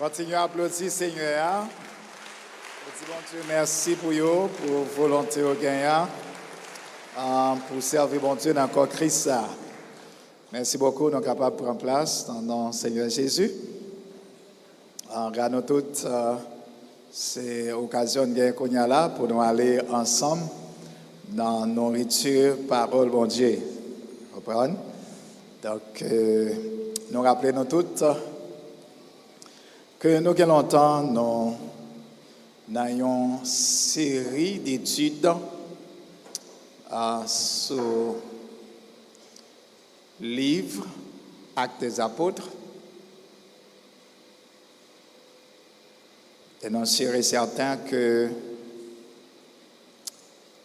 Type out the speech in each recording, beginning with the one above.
Continuez à applaudir Seigneur. Bon Dieu, merci pour vous, pour volonté au gagnant, pour servir bon Dieu dans le corps Christ. Merci beaucoup, nous sommes capables de prendre place dans le nom du Seigneur Jésus. Regarde nous toutes, c'est l'occasion de gagner qu'on y a là pour nous aller ensemble dans nourriture, parole, bon Dieu. Vous comprenez? Donc, nous rappelons toutes que nous avons longtemps, nous avons une série d'études sur le livre Actes des Apôtres. Et nous sommes certains que,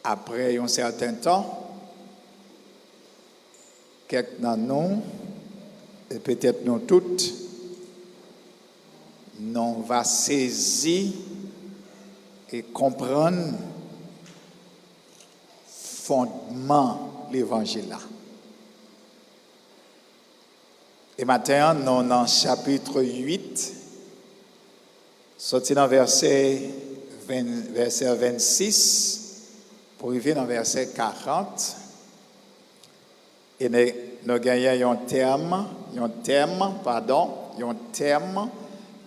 après un certain temps, quelques d'entre nous, et peut-être nous toutes, nous va saisir et comprendre le fondement de l'évangile. Et maintenant, nous sommes dans le chapitre 8, sorti dans verset 26, pour arriver dans verset 40. Et nous gagnons un thème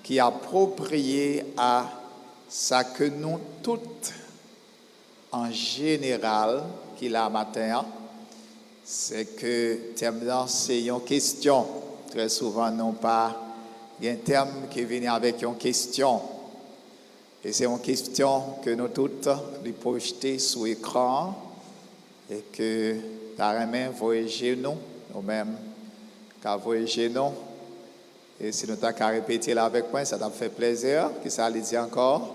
qui est approprié à ça que nous toutes, en général, qui l'a matin, c'est que thème là, c'est une question. Très souvent, non pas, il y a un thème qui vient avec une question. Et c'est une question que nous toutes, les projeter sur l'écran et que, carrément, voyager nous-mêmes, qu'à voyager nous. Et si nous t'as qu'à répéter là avec moi, ça t'a fait plaisir. Que ça allait dire encore.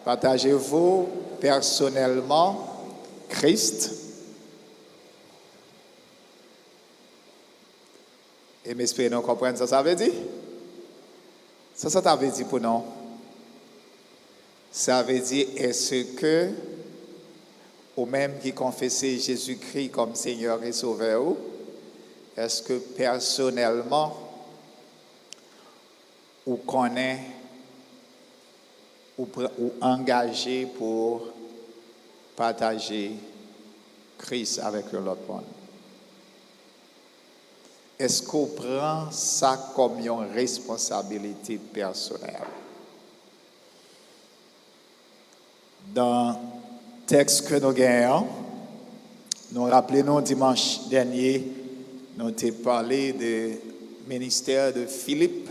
Partagez-vous personnellement Christ. Et m'espérez nous comprendre ça veut dire. Ça veut dire pour nous. Ça veut dire, est-ce que, au même qui confessez Jésus-Christ comme Seigneur et Sauveur, est-ce que personnellement, ou connaît ou engagé pour partager Christ avec l'autre monde? Est-ce qu'on prend ça comme une responsabilité personnelle? Dans le texte que nous gagnons, nous rappelons dimanche dernier, nous avons parlé du ministère de Philippe.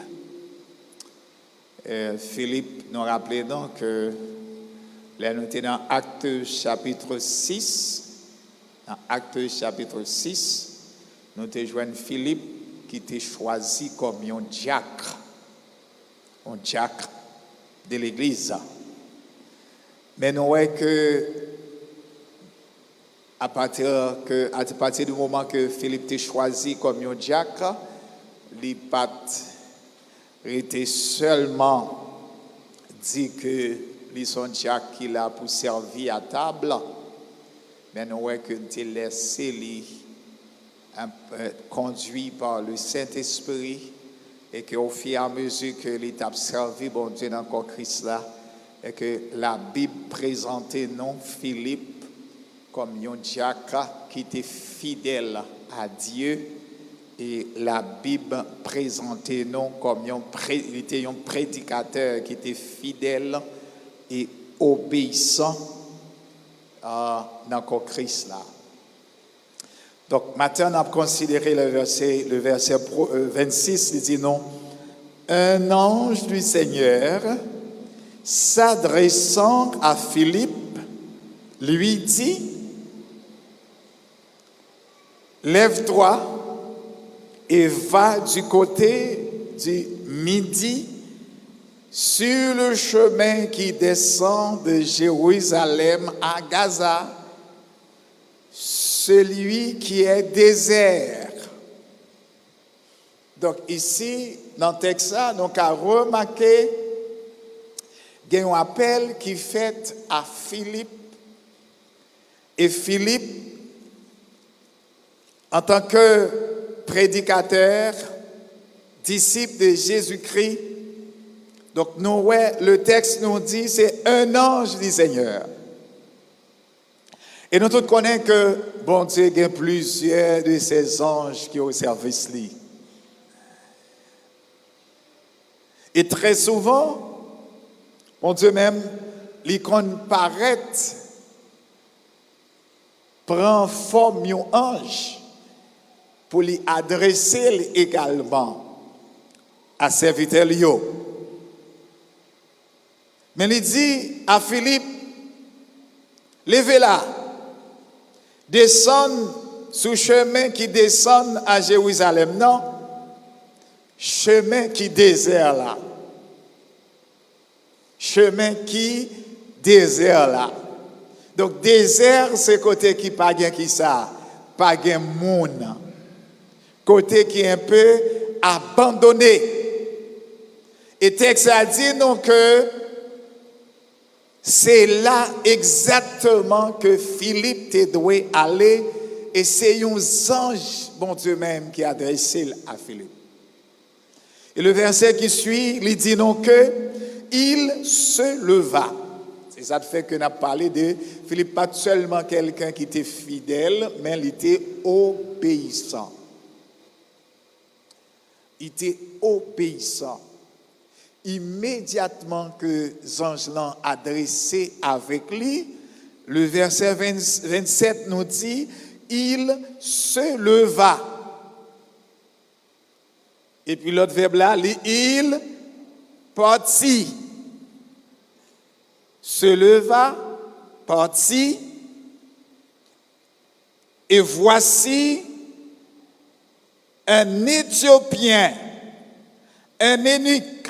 Philippe nous rappelait donc que là nous étions dans Actes chapitre 6. Dans Actes chapitre 6, nous avons joint Philippe qui était choisi comme un diacre de l'église. Mais nous voyons que à partir du moment que Philippe était choisi comme un diacre, les pattes était seulement dit que les sont diacres qui l'a pour servir à table, mais nous voyons que nous laissé les conduit par le Saint-Esprit et qu'au fur et à mesure que l'étape servi, bon Dieu, dans le corps Christ là, et que la Bible présentait non Philippe comme un diacre qui était fidèle à Dieu. Et la Bible présentait nous comme un prédicateur qui était fidèle et obéissant dans le Christ là. Donc maintenant on a considéré le verset 26, il dit non. Un ange du Seigneur s'adressant à Philippe lui dit: lève-toi et va du côté du midi sur le chemin qui descend de Jérusalem à Gaza, celui qui est désert. Donc ici, dans le texte, nous avons remarqué qu'il y a un appel qui est fait à Philippe. Et Philippe, en tant que prédicateur, disciple de Jésus-Christ, Donc, nous, ouais, le texte nous dit, c'est un ange du Seigneur. Et nous tous connaissons que, bon Dieu, il y a plusieurs de ces anges qui ont au service lui. Et très souvent, bon Dieu même, l'icône paraît, prend forme d'un ange pour lui adresser également à serviteur Lio. Mais il dit à Philippe, levez-la, descend sur chemin qui descend à Jérusalem. Non, chemin qui désert là. Chemin qui désert là. Donc désert, c'est côté qui pas bien qui ça, pas bien monde. Côté qui est un peu abandonné. Et texte a dit non que c'est là exactement que Philippe te doit aller et c'est un ange, bon Dieu même, qui a adressé à Philippe. Et le verset qui suit, il dit non que il se leva. C'est ça fait que nous avons parlé de Philippe, pas seulement quelqu'un qui était fidèle, mais il était obéissant. Il était obéissant. Immédiatement que l'ange l'a adressé avec lui, le verset 27 nous dit, il se leva. Et puis l'autre verbe là, il partit. Se leva, partit, et voici un Éthiopien, un eunuque,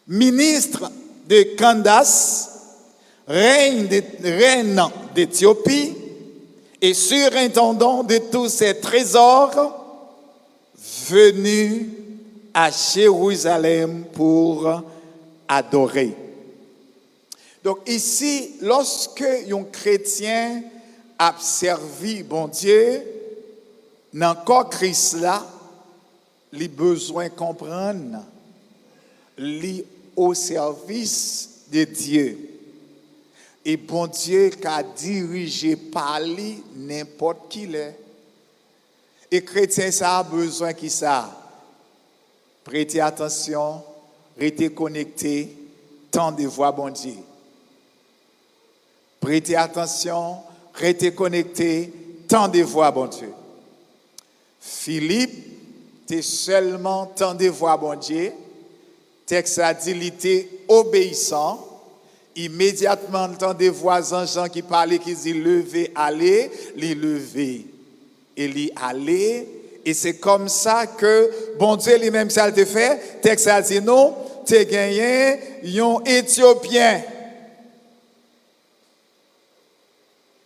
ministre de Candace, reine d'Éthiopie et surintendant de tous ses trésors, venu à Jérusalem pour adorer. Donc ici, lorsque un chrétien a servi bon Dieu, dans le corps Christ là, il a besoin de comprendre, il au service de Dieu. Et bon Dieu qui a dirigé par lui n'importe qui l'est. Et chrétien, ça a besoin qui ça? Prêtez attention, restez connecté, tant de voix bon Dieu. Prêtez attention, restez connecté, tant de voix bon Dieu. Philippe, t'es seulement tant de voix bon Dieu. Texte a dit, il était obéissant. Immédiatement, tant de voix Jean qui parlait, qui dit lever, aller, les lever. Et les aller. Et c'est comme ça que, bon Dieu lui-même, ça le fait. Texte a dit, non, t'es gagné, un Éthiopien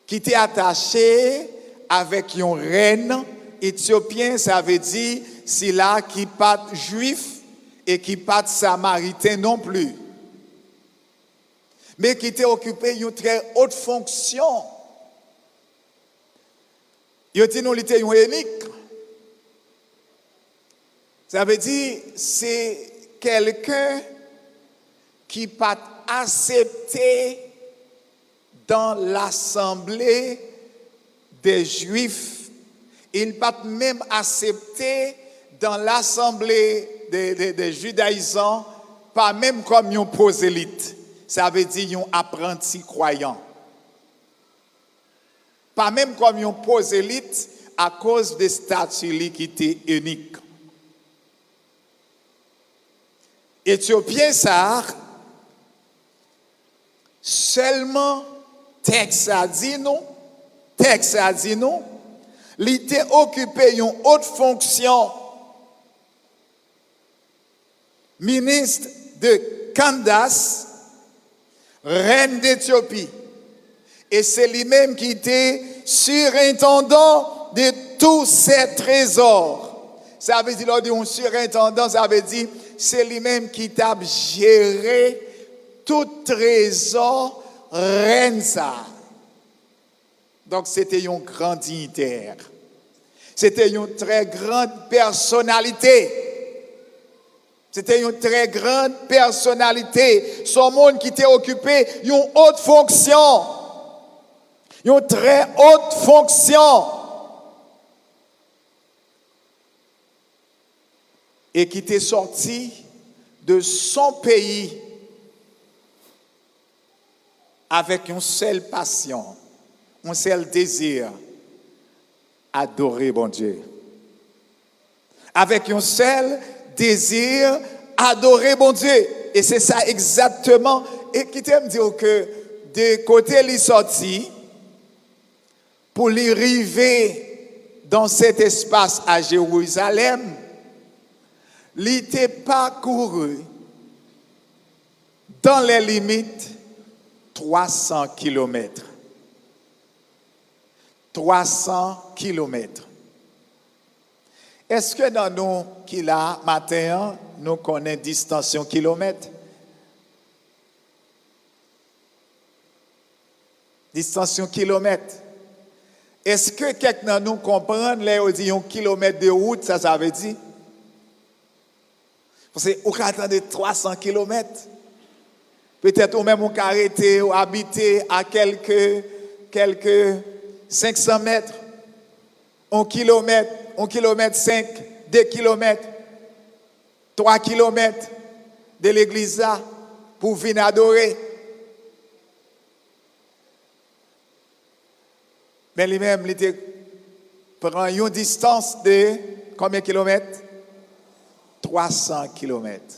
qui était attaché avec une reine éthiopien, ça veut dire, c'est là qui pas juif et qui pas samaritain non plus. Mais qui était occupé d'une très haute fonction. Il était non, il était un eunuque. Ça veut dire, c'est quelqu'un qui pas accepté dans l'assemblée des Juifs. Il pas même accepté dans l'assemblée des judaïsants, pas même comme un prosélyte. Ça veut dire un apprenti croyant. Pas même comme un prosélyte à cause des statuts qui étaient uniques. Éthiopien, ça, seulement, texte a dit non, il était occupé d'une haute fonction, ministre de Candace, reine d'Éthiopie. Et c'est lui-même qui était surintendant de tous ses trésors. Ça veut dire, un surintendant, ça veut dire, c'est lui-même qui t'a géré tout trésor reine ça. Donc c'était un grand dignitaire. C'était une très grande personnalité. C'était une très grande personnalité. Son monde qui était occupé une haute fonction. Une très haute fonction. Et qui était sorti de son pays avec une seule passion, un seul désir, adorer bon Dieu. Avec un seul désir, adorer bon Dieu. Et c'est ça exactement. Et qui t'aime dire que de côté il est sorti pour lui arriver dans cet espace à Jérusalem, il était parcouru dans les limites 300 kilomètres. 300 kilomètres. Est-ce que dans nous qui là, matin, nous connaissons distance en kilomètres? Distance en kilomètres. Est-ce que quelqu'un de nous comprend, là, on dit un kilomètre de route, ça veut dire? Parce que vous attendez 300 kilomètres. Peut-être ou même vous arrêtez ou habiter à quelques 500 mètres, 1 kilomètre 5, 2 kilomètres, 3 kilomètres de l'église là pour venir adorer. Mais lui-même, il prend une distance de combien de kilomètres? 300 kilomètres.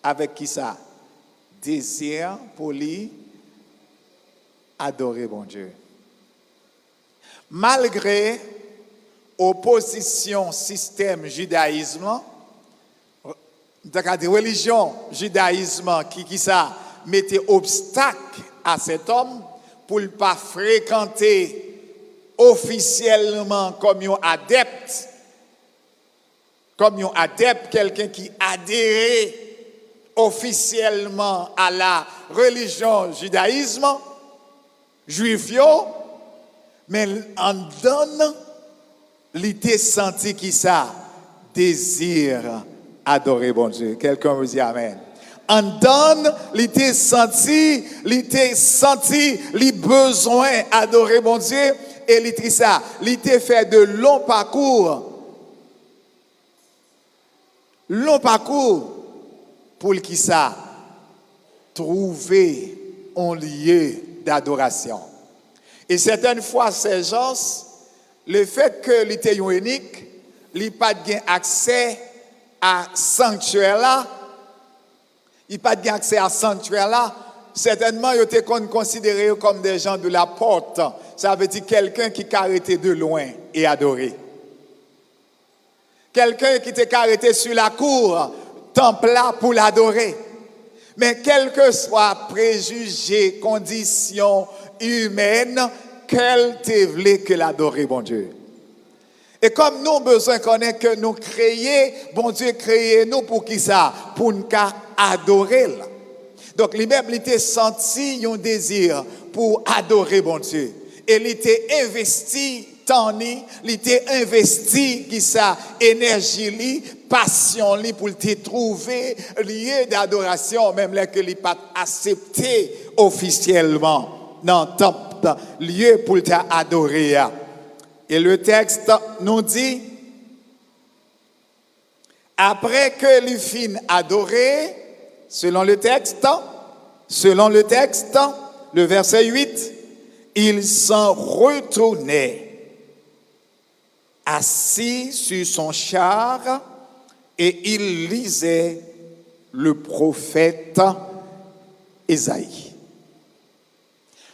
Avec qui ça? Désir pour lui adorer bon Dieu. Malgré opposition système judaïsme, religion judaïsme qui ça mettait obstacle à cet homme pour ne pas fréquenter officiellement comme un adepte, quelqu'un qui adhérait officiellement à la religion judaïsme, juif, mais en donne, il était senti qui ça, désir adorer bon Dieu. Quelqu'un vous dit amen. En donne, il était senti, les besoins adorer bon Dieu, et il était ça, il était fait de longs parcours pour qui ça trouver un lieu d'adoration. Et certaines fois, ces gens, le fait que l'été unique, il n'a pas accès à sanctuaire là, certainement, ils étaient considérés comme des gens de la porte. Ça veut dire quelqu'un qui arrêté de loin et adoré. Quelqu'un qui était arrêté sur la cour, temple là pour l'adorer. Mais quel que soit préjugé, condition humaine, qu'elle te voulait que l'adorer, bon Dieu. Et comme nous avons besoin de connaître que nous créons, bon Dieu créé nous pour qui ça? Pour nous adorer. Donc lui-même, il était senti un désir pour adorer bon Dieu. Et il était investi, il était investi qui ça, énergie, passion pour te trouver lieu d'adoration, même là que il pas accepté officiellement dans le lieu pour t'adorer. Et le texte nous dit, après que les filles adoré, selon le texte, le verset 8, il s'en retournait, assis sur son char, et il lisait le prophète Ésaïe.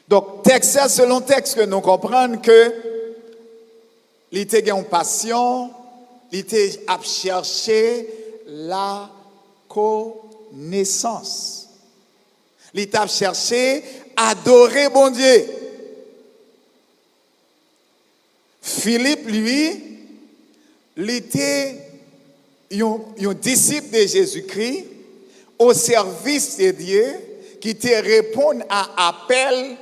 Donc, texte, selon texte, que nous comprenons que il était en passion, il était à chercher la connaissance. Il était à chercher adorer bon Dieu. Philippe, lui, il était un disciple de Jésus-Christ au service de Dieu qui te répond à l'appel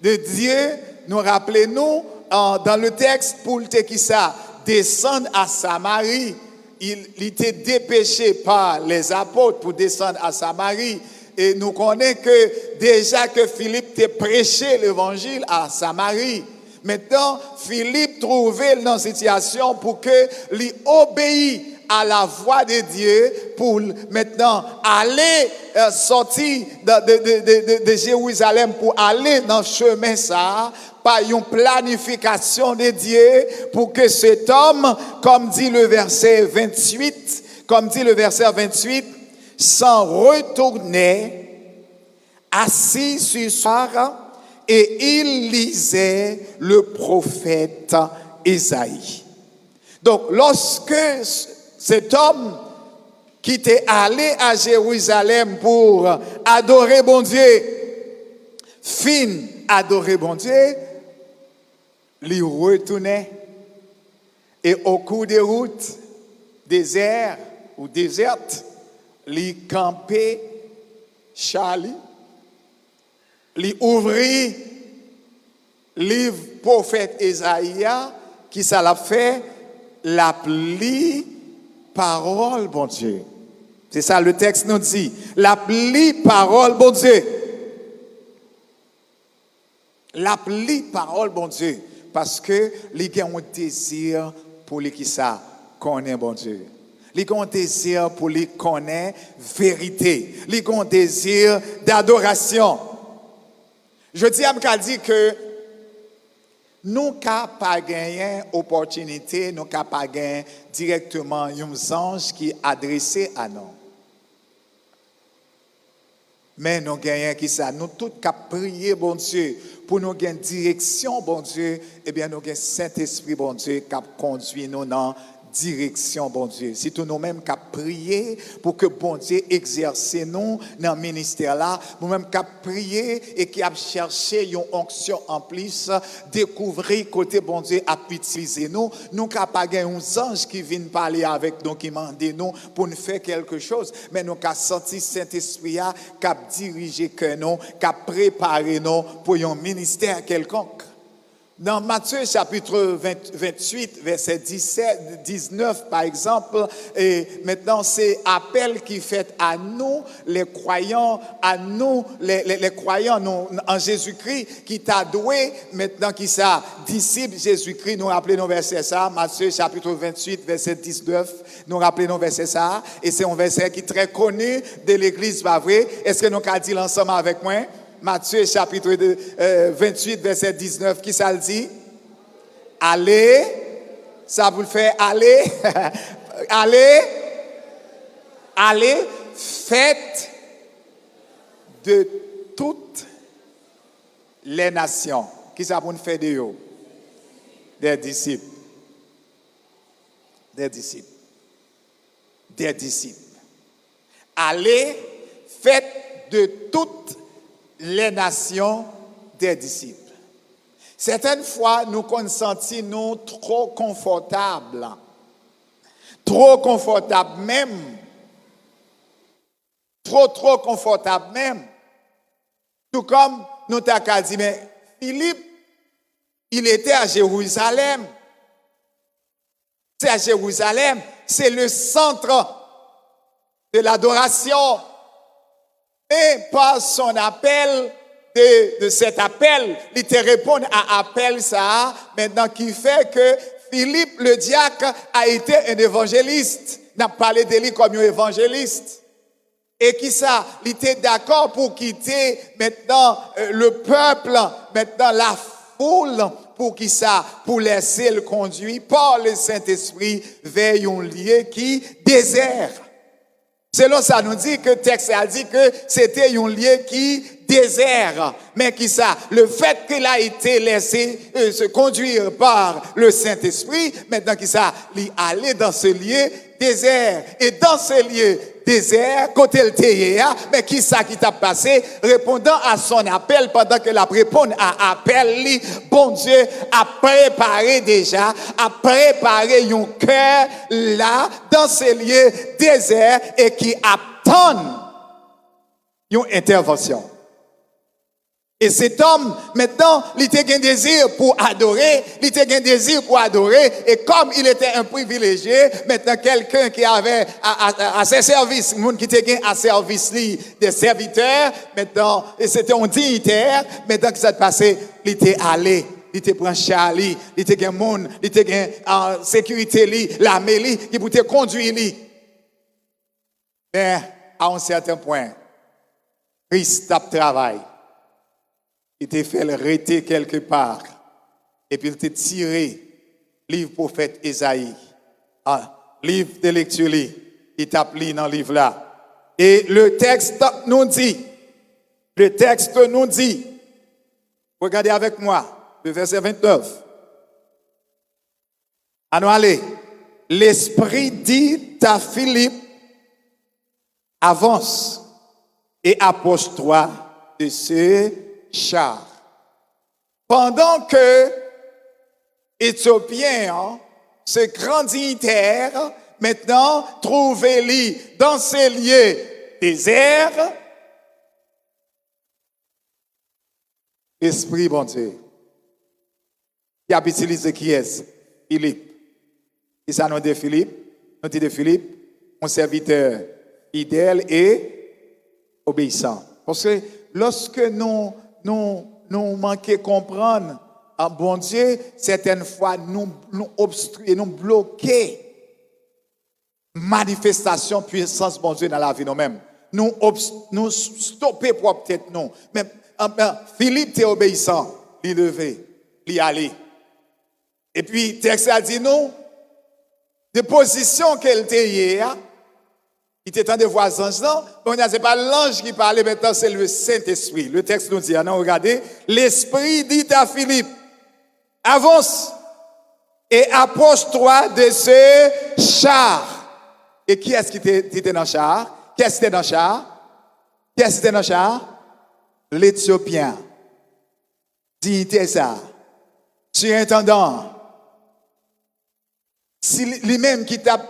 de Dieu. Nous rappelons-nous dans le texte pour qui ça descendre à Samarie il était dépêché par les apôtres pour descendre à Samarie. Et nous connaissons que déjà que Philippe t'a prêché l'évangile à Samarie. Maintenant, Philippe trouvait dans une situation pour que lui obéisse à la voix de Dieu pour maintenant aller sortir de Jérusalem pour aller dans le chemin ça par une planification de Dieu pour que cet homme, comme dit le verset 28, s'en retournait assis sur soir et il lisait le prophète Isaïe. Donc, lorsque cet homme qui était allé à Jérusalem pour adorer bon Dieu, fin adorer bon Dieu, il retournait et au cours des routes désert ou déserte, il campait Charlie, il ouvrit livre prophète Isaïe qui ça l'a fait l'appli parole bon Dieu. C'est ça le texte nous dit, l'appli parole bon Dieu. L'appli parole bon Dieu parce que il a un désir pour lui qui ça connaît bon Dieu. Il a un désir pour lui connaître vérité. Il a un désir d'adoration. Je dis à Mkadi que nous n'avons pas gagné opportunité, nous n'avons pas gagné directement un ange qui est adressé à nous. Mais nous gagnons qui ça, nous tous qu'à prier bon Dieu pour nous gagner direction bon Dieu, eh bien nous gagnons Saint-Esprit bon Dieu qui conduit nous dans direction bon Dieu. C'est tout nous-mêmes qui prier pour que bon Dieu exerce nous dans le ministère là, nous-mêmes qui prier et qui a cherché une onction en plus, découvrir côté bon Dieu a utiliser nous, nous qui pas gagné un ange qui vient parler avec nous qui demande nous pour nous faire quelque chose, mais nous qui senti Saint-Esprit qui a dirigé que nous, qui a préparé nous pour un ministère quelconque. Dans Matthieu chapitre 28, verset 19 par exemple, et maintenant c'est appel qui fait à nous, les croyants, les croyants en Jésus-Christ, qui t'a doué, maintenant qui ça, disciple Jésus-Christ, nous rappelons nos versets ça, Matthieu chapitre 28, verset 19, nous rappelons nos versets ça, et c'est un verset qui est très connu de l'église, pas vrai? Est-ce que nous avons dit l'ensemble avec moi? Matthieu chapitre 28, verset 19, qui ça le dit? Allez, ça vous le fait, allez, allez, faites de toutes les nations. Qui ça vous fait de eux? Des disciples. Des disciples. Des disciples. Allez, faites de toutes les nations des disciples. Certaines fois, nous nous trop confortables même, trop confortables même. Tout comme nous t'avons dit, mais Philippe, il était à Jérusalem. C'est à Jérusalem, c'est le centre de l'adoration. Et par son appel, de cet appel, il te répond à appel ça, maintenant qui fait que Philippe le diacre a été un évangéliste. N'a parlé de lui comme un évangéliste. Et qui ça, il était d'accord pour quitter maintenant le peuple, maintenant la foule, pour qui ça, pour laisser le conduire par le Saint-Esprit vers un lieu qui désert. Selon ça, nous dit que le texte a dit que c'était un lieu qui désert. Mais qui ça? Le fait qu'il a été laissé se conduire par le Saint-Esprit, maintenant qui ça? Il allait dans ce lieu désert. Et dans ce lieu désert, côté le théâ, mais qui ça qui t'a passé? Répondant à son appel, pendant que la réponse à appel, bon Dieu a préparé déjà, a préparé un cœur là, dans ce lieu désert, et qui attend une intervention. Et cet homme, maintenant, il était un désir pour adorer, et comme il était un privilégié, maintenant, quelqu'un qui avait à ses services, monde qui était à service des serviteurs, maintenant, et c'était un dignitaire, maintenant que ça se passait, il était allé. Il était branché à lui, il était un monde, il était en sécurité, l'armée, qui pouvait conduire lui. Mais, à un certain point, Christ a travaillé. Il t'a fait le arrêter quelque part. Et puis il t'a tiré livre prophète Ésaïe. Livre de lecture, il t'a pris dans le livre là. Et le texte nous dit, regardez avec moi, le verset 29. Allons, l'Esprit dit à Philippe, avance et approche-toi de ce char. Pendant que Éthiopien, ce grand dignitaire, maintenant trouvez-lui dans ces lieux déserts, Esprit bon Dieu, qui a utilisé qui est Philippe. Et ça nous dit Philippe, mon serviteur fidèle et obéissant. Parce que lorsque nous manquons de comprendre, bon Dieu, certaines fois, nous obstruer, nous bloquer manifestation, puissance, bon Dieu, dans la vie nous-mêmes. Nous stopper pour peut-être nous. Mais Philippe était obéissant, il levé, il allait. Et puis, le texte a dit nous, de position qu'elle était hier, il était temps de voir l'ange, non? Ce n'est pas l'ange qui parlait, maintenant c'est le Saint-Esprit. Le texte nous dit, non, regardez, l'Esprit dit à Philippe, avance et approche-toi de ce char. Et qui est-ce qui était dans le char? Qui est-ce qui était dans le char? L'Éthiopien. Dignité ça. Surintendant. C'est lui-même qui t'a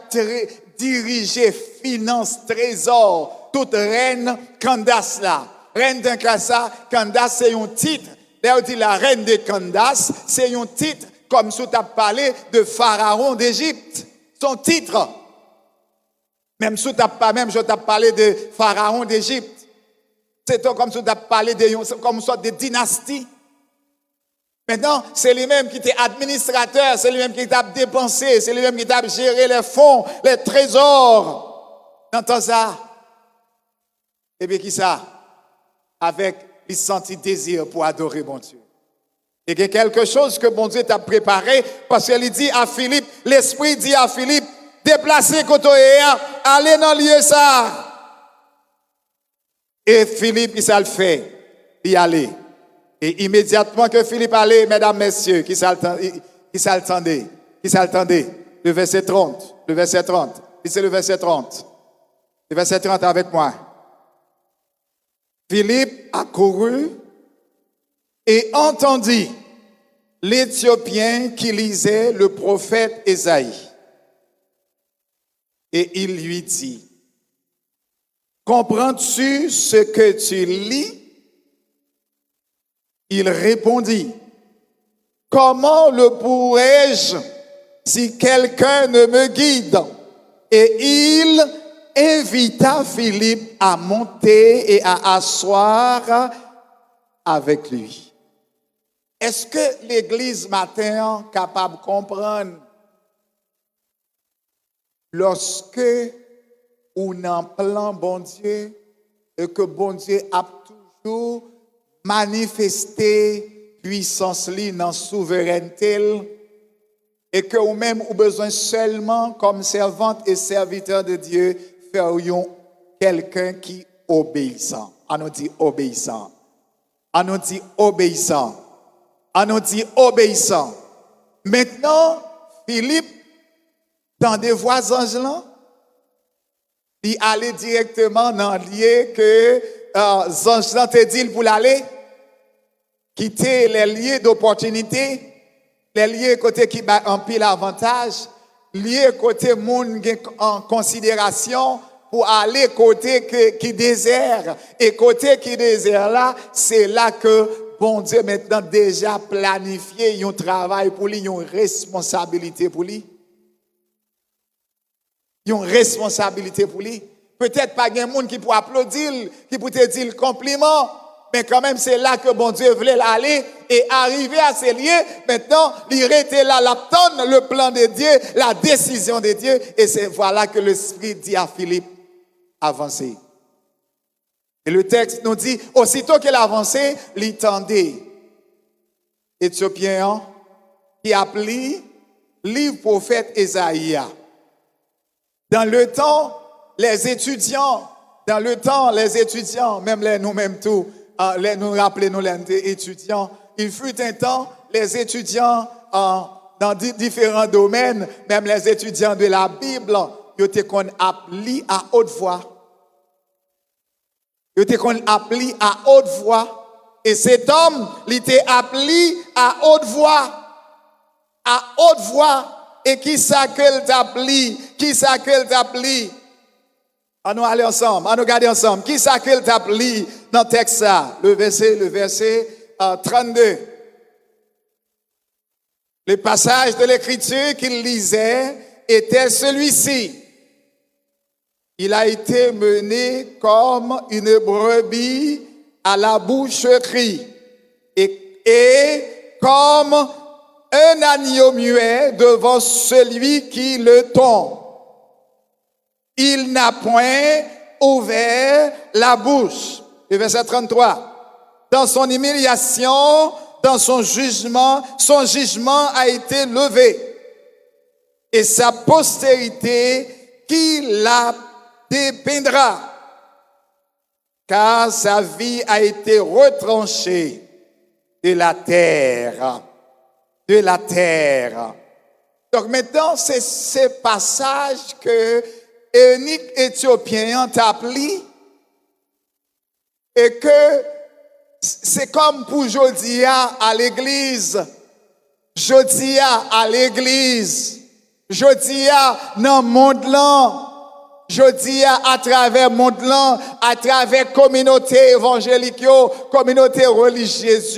dirigé finance, trésor, toute reine Candace là. Reine d'un Kassa, Candace c'est un titre. D'ailleurs, dit la reine de Candace, c'est un titre comme si tu as parlé de Pharaon d'Égypte. Son titre. Même si tu as parlé de Pharaon d'Égypte. C'est comme si tu as parlé comme une sorte de dynastie. Maintenant, c'est lui-même qui était administrateur, c'est lui-même qui t'a dépensé, c'est lui-même qui t'a géré les fonds, les trésors. Dans ça. Et bien qui ça? Avec il sentit désir pour adorer mon Dieu. Et il y a quelque chose que mon Dieu t'a préparé, parce qu'il dit à Philippe, l'Esprit dit à Philippe, déplacez côté, allez dans le lieu ça. Et Philippe, il s'est le fait, il allait. Et immédiatement que Philippe allait, mesdames, messieurs, qui s'attendait, le verset 30, c'est le verset 30. Le verset 30 avec moi. Philippe a couru et entendit l'Éthiopien qui lisait le prophète Ésaïe. Et il lui dit, comprends-tu ce que tu lis? Il répondit, comment le pourrais-je si quelqu'un ne me guide? Et il invita Philippe à monter et à asseoir avec lui. Est-ce que l'Église matin est capable de comprendre lorsque on en plan bon Dieu et que bon Dieu a toujours manifesté puissance li dans souveraineté et que ou même ou besoin seulement comme servante et serviteur de Dieu faire quelqu'un qui obéissant. On nous dit obéissant. On nous dit obéissant. On nous dit obéissant. Maintenant, Philippe, dans des voies anges, il allait directement dans le lieu que anges te dit pour l'aller. Quitter les lieux d'opportunité, les lieux côté qui ont pile avantage, lieux côté monde en considération, pour aller côté qui désert. Et côté qui désert là, c'est là que bon Dieu maintenant déjà planifié un travail pour lui, une responsabilité pour lui. Une responsabilité pour lui. Peut-être pas un monde qui peut applaudir, qui peut te dire le compliment, mais quand même c'est là que bon Dieu voulait aller et arriver à ces lieux. Maintenant, il était là, l'attendre le plan de Dieu, la décision de Dieu, et c'est voilà que l'Esprit dit à Philippe, avancez. Et le texte nous dit, aussitôt qu'il avançait, il tendait. Éthiopien qui appelait livre prophète Ésaïe. Dans le temps, les étudiants, même les nous-mêmes tout, nous rappelons les étudiants, il fut un temps, les étudiants dans différents domaines, même les étudiants de la Bible, ils étaient qu'on appelait à haute voix. Ils étaient qu'on appelait à haute voix. Et cet homme, il était appelé à haute voix. À haute voix. Et qui ça qu'elle t'appelait? Qui ça qu'elle t'appelait? On nous aller ensemble, on nous garder ensemble. Qui ça qu'elle t'appelait dans le texte ça? Le verset 32. Le passage de l'écriture qu'il lisait était celui-ci. Il a été mené comme une brebis à la boucherie et comme un agneau muet devant celui qui le tond. Il n'a point ouvert la bouche. Le verset 33. Dans son humiliation, dans son jugement a été levé. Et sa postérité qui la dépeindra. Car sa vie a été retranchée de la terre. De la terre. Donc maintenant, c'est ce passage que Eunuque éthiopien t'a appelé et que c'est comme pour Jodia à l'église. Jodia à l'église. Jodia dans le monde là. Jodia à travers le monde là, à travers communauté évangélique, communauté religieuse,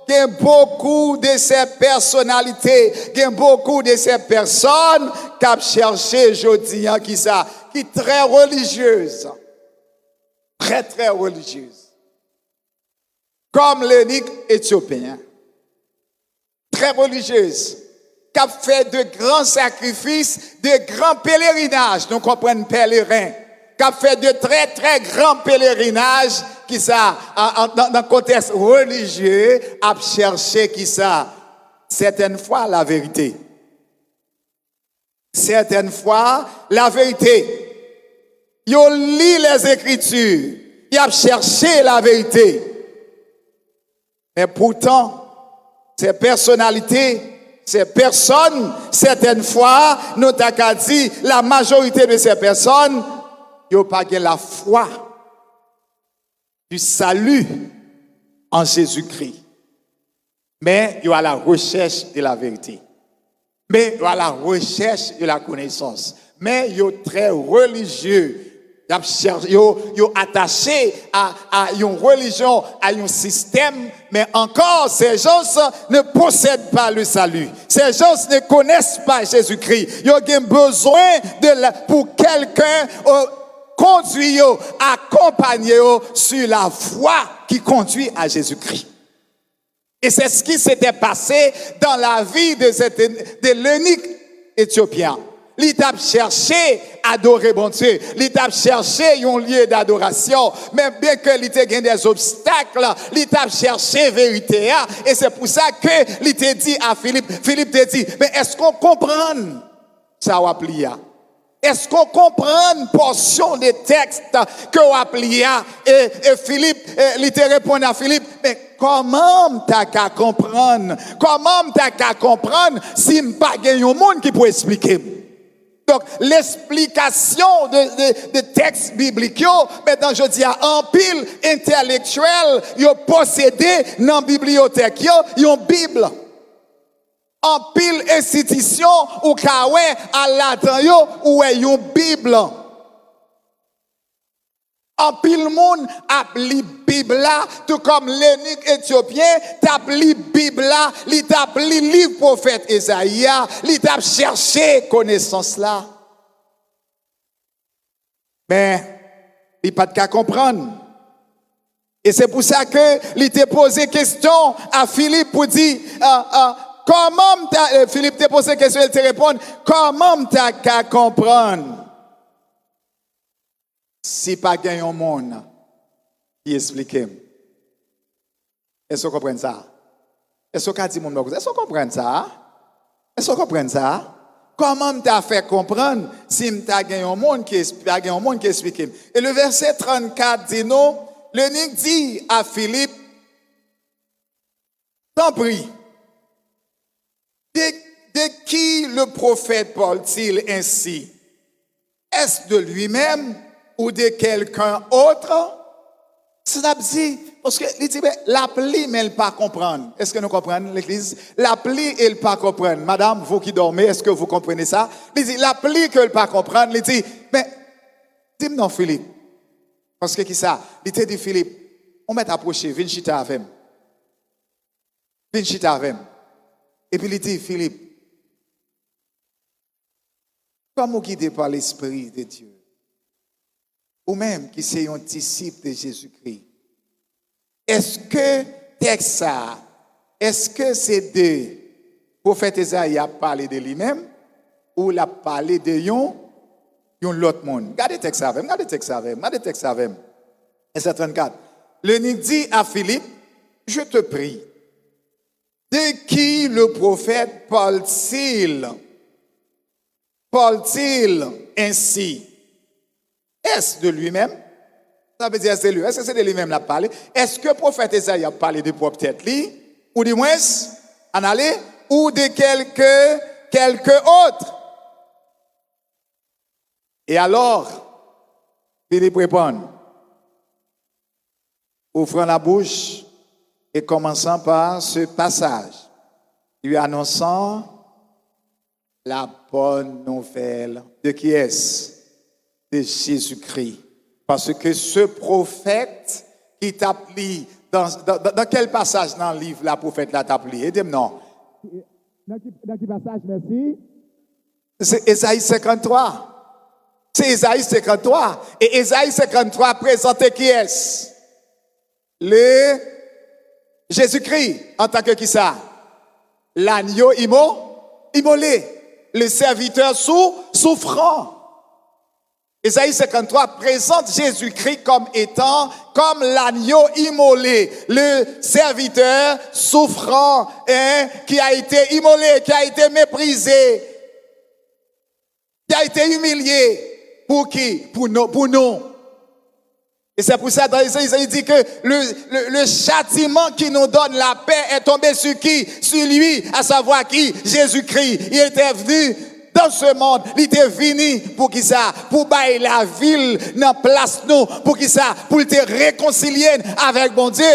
il y a beaucoup de ces personnalités, il y a beaucoup de ces personnes qui ont cherché aujourd'hui, qui est très religieuse. Très, très religieuse. Comme l'eunuque éthiopien. Très religieuse. Qui a fait de grands sacrifices, de grands pèlerinages. Nous comprenons pèlerin. Qui a fait de très, très grands pèlerinages. Qui ça, dans le contexte religieux, a cherché qui ça, certaines fois la vérité. Certaines fois la vérité. Ils ont lu les Écritures, ils ont cherché la vérité. Mais pourtant, ces personnalités, ces personnes, certaines fois, nous t'avons dit, la majorité de ces personnes, ils n'ont pas la foi du salut en Jésus-Christ. Mais il y a la recherche de la vérité. Mais il y a la recherche de la connaissance. Mais il est très religieux. Ils sont attachés à une religion, à un système. Mais encore, ces gens ne possèdent pas le salut. Ces gens ne connaissent pas Jésus-Christ. Ils ont besoin pour quelqu'un conduire, accompagner sur la voie qui conduit à Jésus-Christ. Et c'est ce qui s'était passé dans la vie de l'eunuque éthiopien. Il a cherché à adorer bon Dieu. Il a cherché un lieu d'adoration. Même bien que il ait des obstacles, il a cherché vérité. Et c'est pour ça que il t'a dit à Philippe, Philippe t'a dit, mais est-ce qu'on comprend ça ou appli? Est-ce qu'on comprend une portion des textes que vous appelez? Et Philippe, il te répond à Philippe, mais comment t'as qu'à comprendre? Comment t'as qu'à comprendre si m'pas pas un monde qui peut expliquer? Donc, l'explication de textes bibliques, maintenant je dis en pile intellectuel, yo possédé dans la bibliothèque, yo Bible. En pile institution ou kawe à la yo ou une Bible. En pile monde a li Bible là, tout comme l'eunuque éthiopien t'a li Bible là, li t'a li livre prophète Esaïe, li t'a cherché connaissance là. Mais il pas de qu'à comprendre. Et c'est pour ça que il t'a posé question à Philippe pour dire comment Philippe t'a posé question, il te répond comment t'as qu'à comprendre si pas gagne un monde qui explique. Est-ce que vous comprenez ça? Est-ce que vous dit mon est-ce que vous comprenez ça? Est-ce que vous comprenez ça? Comment t'as fait comprendre si t'as gagné un monde qui explique? Et le verset 34 dit non, l'eunuque dit à Philippe, t'en prie, de qui le prophète parle-t-il ainsi? Est-ce de lui-même ou de quelqu'un autre? C'est dit, parce que il dit, l'appli, mais elle pas comprendre. Est-ce que nous comprenons l'église? L'appli, elle pas comprendre. Madame, vous qui dormez, est-ce que vous comprenez ça? Il dit, l'appli qu'elle pas comprendre, il dit, mais, dis-moi non, Philippe. Parce que qui ça? Il te dit, Philippe, on va t'approcher, viens chita avec moi. Viens chita avec moi. Et puis il dit, Philippe, comment guidé par l'Esprit de Dieu? Ou même qui c'est un disciple de Jésus-Christ. Est-ce que texte ça, est-ce que c'est de prophète Esaïe a parlé de lui-même ou l'a parlé de l'autre monde? Regardez texte avec, regardez texte avec. Verset 34. L'eunuque dit à Philippe, je te prie, de qui le prophète parle-t-il ainsi? Est-ce de lui-même? Ça veut dire c'est lui. Est-ce que c'est de lui-même l'a parlé? Est-ce que le prophète Esaïe a parlé de propre tête lui? Ou du moins, en aller? Ou de quelque autre? Et alors, Philippe répond, ouvrant la bouche et commençant par ce passage, lui annonçant la bonne nouvelle de qui est-ce? De Jésus-Christ. Parce que ce prophète qui t'applie, dans quel passage dans le livre la prophète l'a t'applie? Aidez-moi non. Dans quel passage, merci? C'est Ésaïe 53. C'est Ésaïe 53. Et Ésaïe 53 présentait qui est-ce? Le Jésus-Christ en tant que qui ça? L'agneau immolé. Le serviteur souffrant. Ésaïe 53 présente Jésus-Christ comme étant comme l'agneau immolé, le serviteur souffrant, qui a été immolé, qui a été méprisé, qui a été humilié. Pour qui? Pour nous. Et c'est pour ça, dans Ésaïe, il dit que le châtiment qui nous donne la paix est tombé sur qui? Sur lui, à savoir qui? Jésus-Christ. Il était venu dans ce monde, il était venu pour qui ça? Pour bailler la ville dans place nous, pour qui ça? Pour te réconcilier avec bon Dieu.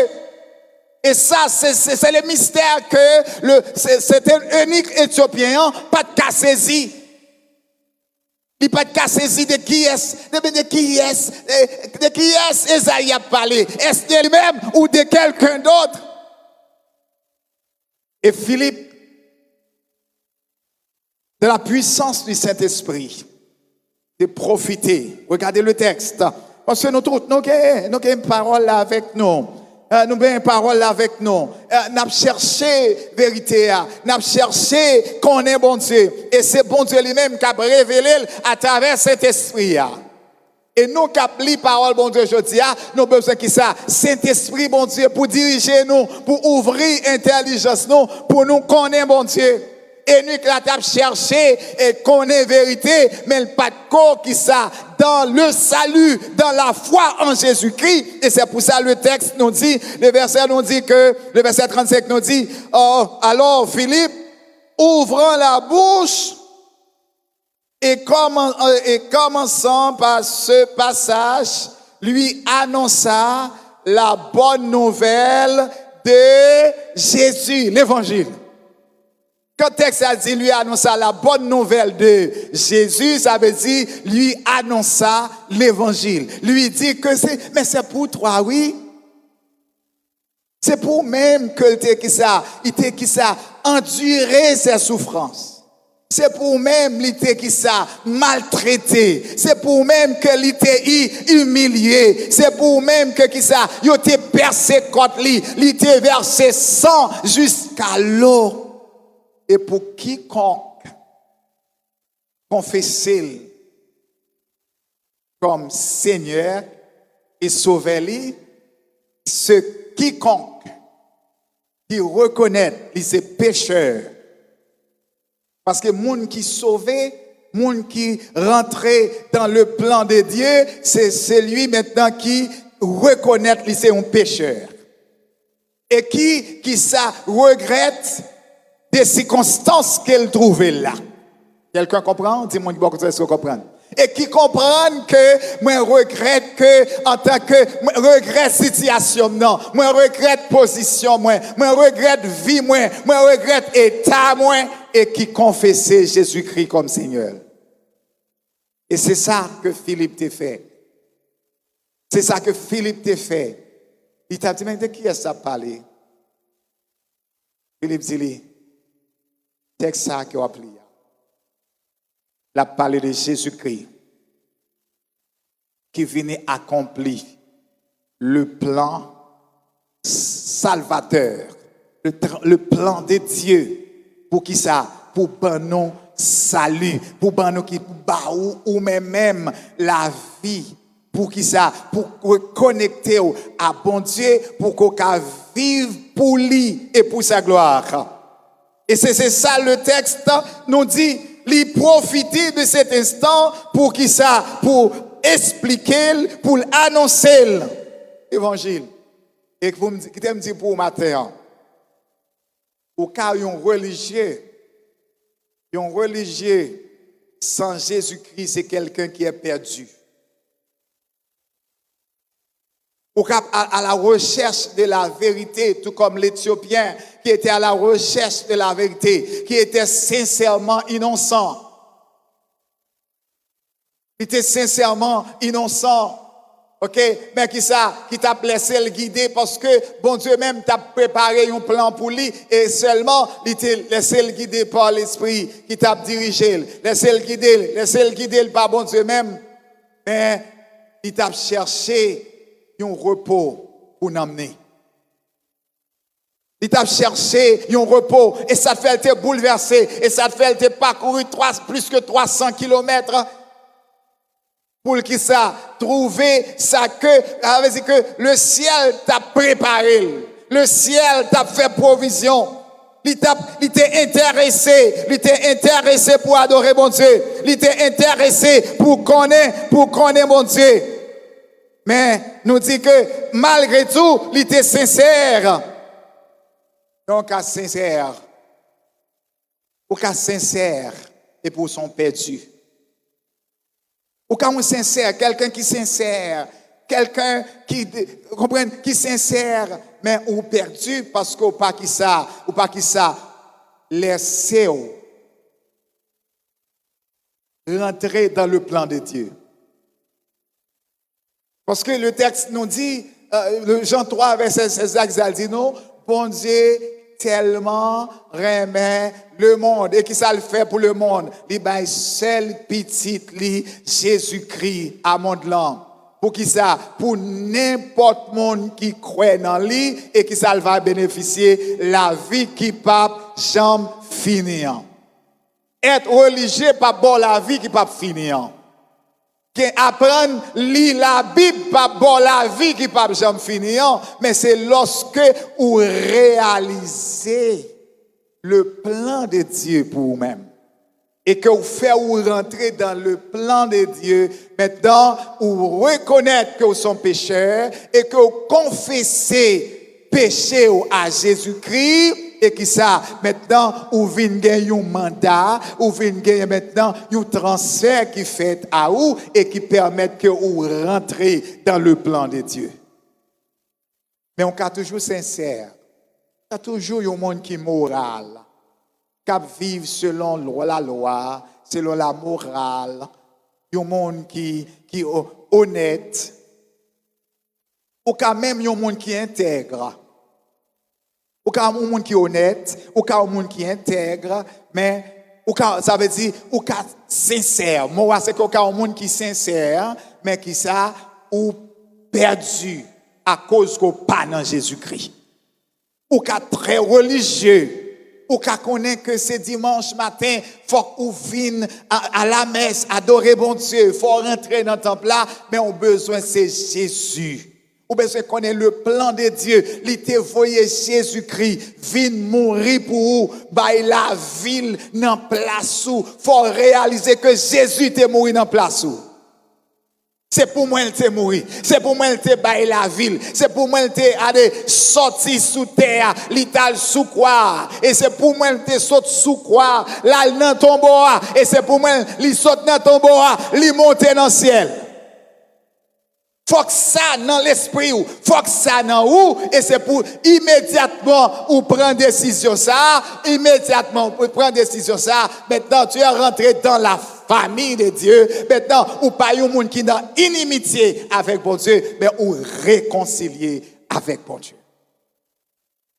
Et ça, c'est le mystère que c'était un eunuque éthiopien, pas de cas saisi. Il pas de cas saisi de qui est, de qui est Esaïe a parlé. Est-ce de lui-même ou de quelqu'un d'autre? Et Philippe, de la puissance du Saint-Esprit, de profiter. Regardez le texte. Parce que nous avons une parole là avec nous. Nous avons une parole là avec nous. Nous avons cherché vérité. Nous avons cherché qu'on est bon Dieu. Et c'est bon Dieu lui-même qui a révélé à travers cet esprit. Et nous qui avons lu parole bon Dieu aujourd'hui, nous avons besoin de ça. Saint-Esprit bon Dieu pour diriger nous, pour ouvrir l'intelligence nous, pour nous connaître bon Dieu. Et nous qui l'avons cherché et connaît vérité, mais le pas de corps qui ça dans le salut, dans la foi en Jésus-Christ. Et c'est pour ça le texte nous dit, le verset 35 nous dit, alors Philippe, ouvrant la bouche et commençant par ce passage, lui annonça la bonne nouvelle de Jésus, l'évangile. Quand le texte a dit lui annonça la bonne nouvelle de Jésus, ça veut dire lui annonça l'évangile. Lui dit que mais c'est pour toi, oui. C'est pour même que il était qui ça endurer ses souffrances. C'est pour même l'été qui ça maltraité. C'est pour même que l'été humilié. C'est pour même que qui ça il était persécuté, l'été versé sang jusqu'à l'eau. Et pour quiconque confesser comme Seigneur et Sauveur, ce quiconque qui reconnaît ses pécheurs. Parce que monde qui sauvé, monde qui rentré dans le plan de Dieu, c'est celui maintenant qui reconnaît qu'il c'est un pécheur. Et qui ça regrette des circonstances qu'elle trouvait là. Quelqu'un comprend? Dis-moi qui vous comprendre. Et qui comprennent que moi regrette que en tant que moi regrette situation non, moi regrette position moi regrette vie moi regrette état moi et qui confessait Jésus-Christ comme Seigneur. Et c'est ça que Philippe t'a fait. C'est ça que Philippe t'a fait. Il t'a dit mais de qui est-ce ça parler? Philippe dit texte ça qui a appelé. La parole de Jésus-Christ qui venait accomplir le plan salvateur, le plan de Dieu pour qui ça, pour nous salut, pour nous qui ou même la vie, pour qui ça, pour reconnecter à bon Dieu, pour qu'on vive pour lui et pour sa gloire. Et c'est ça le texte nous dit. Il profiter de cet instant pour qui ça, pour expliquer, pour annoncer l'évangile. Et que vous me dites pour matin, au cas où un religieux sans Jésus-Christ, c'est quelqu'un qui est perdu. Au cas à la recherche de la vérité, tout comme l'Éthiopien qui était à la recherche de la vérité, qui était sincèrement innocent. Il était sincèrement innocent. OK? Mais qui t'a laissé le guider parce que bon Dieu même t'a préparé un plan pour lui et seulement il t'a laissé le guider par l'Esprit qui t'a dirigé. Laissé le guider par bon Dieu même. Mais il t'a cherché un repos pour l'emmener. Il t'a cherché un repos et ça te fait te bouleverser et ça te fait te parcourir plus que 300 kilomètres pour qu'il ça trouver ça que le ciel t'a préparé, le ciel t'a fait provision. Il t'est intéressé pour adorer mon Dieu. Il t'est intéressé pour connaître mon Dieu. Mais nous dit que malgré tout, il était sincère. Donc, à sincère. Ou qu'à sincère et pour son perdu. Ou qu'à un sincère, quelqu'un qui sincère, quelqu'un qui comprend qui sincère, mais ou perdu parce qu'au pas qui ça, laissez rentrer dans le plan de Dieu. Parce que le texte nous dit, Jean 3, verset 16, il dit non, bon Dieu tellement remet le monde. Et qui ça le fait pour le monde? Il baille seul petit lit Jésus-Christ à monde là. Pour qui ça? Pour n'importe monde qui croit dans lui et qui ça va bénéficier la vie qui pas jamais finir. Être religieux pas bon la vie qui pas finir. Apprendre lire la Bible pas bon la vie qui pas jamais finir, mais c'est lorsque vous réalisez le plan de Dieu pour vous-même et que vous faites vous rentrer dans le plan de Dieu. Maintenant, vous reconnaissez que vous êtes pécheurs et que vous confessez péché à Jésus-Christ. Et qui ça, maintenant, ou vient gagner un mandat, ou vient gagner maintenant un transfert qui fait à vous et qui permet que vous rentrez dans le plan de Dieu. Mais on est toujours sincère. Il y a toujours un monde qui est moral. vivent selon la loi, selon la morale, un monde qui est honnête, ou quand même un monde qui est intègre. Ou quand un monde qui est honnête, ou quand un monde qui est intègre, mais ça veut dire ou quand sincère. Moi, c'est quand un monde qui est sincère, mais qui ça ou perdu à cause qu'on pas dans Jésus-Christ. Ou quand très religieux, ou quand connaît que c'est dimanche matin, faut qu'on vienne à la messe, adorer bon Dieu, faut rentrer dans le temple là, mais on a besoin c'est Jésus. Ou bien c'est qu'on est le plan de Dieu. Il te voyé Jésus-Christ vient mourir pour vous. Bah la ville dans place où faut réaliser que Jésus t'est mort dans place où. C'est pour moi il t'est mort. C'est pour moi il t'est bail la ville. C'est pour moi il t'est allé sorti sous terre, l'ital sous quoi. Et c'est pour moi il t'est sorti sous quoi. Là dans tombeau et c'est pour moi il saute dans tombeau, il monte dans le ciel. Faut que ça dans l'esprit ou, faut que ça dans ou, et c'est pour immédiatement ou prendre décision ça, immédiatement ou prendre décision ça. Maintenant tu es rentré dans la famille de Dieu. Maintenant ou pas un monde qui dans inimitié avec bon Dieu, mais ou réconcilier avec bon Dieu.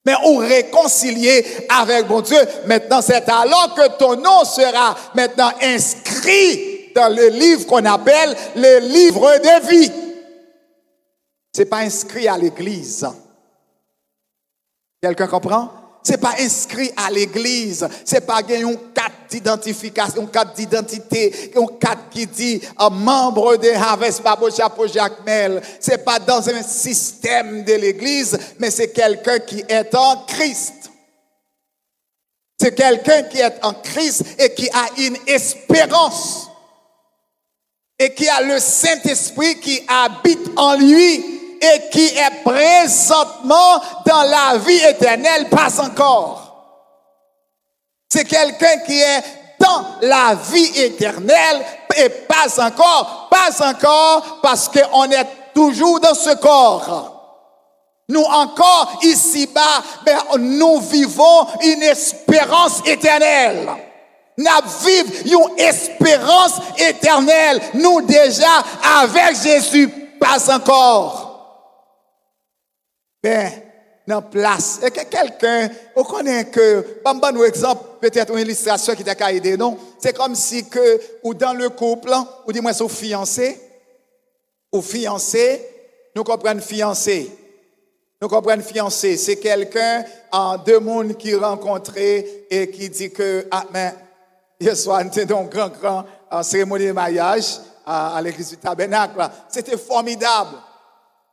Mais ou réconcilier avec bon Dieu. Maintenant c'est alors que ton nom sera maintenant inscrit dans le livre qu'on appelle le livre de vie. C'est pas inscrit à l'église. Quelqu'un comprend? C'est pas inscrit à l'église. C'est pas une carte d'identification, une carte d'identité, une carte qui dit membre de Harvest Bible Chapel Jacmel. C'est pas dans un système de l'église, mais c'est quelqu'un qui est en Christ. C'est quelqu'un qui est en Christ et qui a une espérance. Et qui a le Saint-Esprit qui habite en lui. Et qui est présentement dans la vie éternelle, pas encore. C'est quelqu'un qui est dans la vie éternelle et pas encore parce qu'on est toujours dans ce corps. Nous encore ici-bas, nous vivons une espérance éternelle. Nous vivons une espérance éternelle. Nous déjà avec Jésus, pas encore. Dans place. Et que quelqu'un, on connaît que, bon exemple, peut-être une illustration qui t'a aidé, non? C'est comme si que, ou dans le couple, ou dis-moi, c'est au fiancé, nous comprenons fiancé. Nous comprenons fiancé. C'est quelqu'un, en deux mondes qui rencontré et qui dit que, hier soir, nous étions grand, en cérémonie de mariage, à l'église du tabernacle. C'était formidable.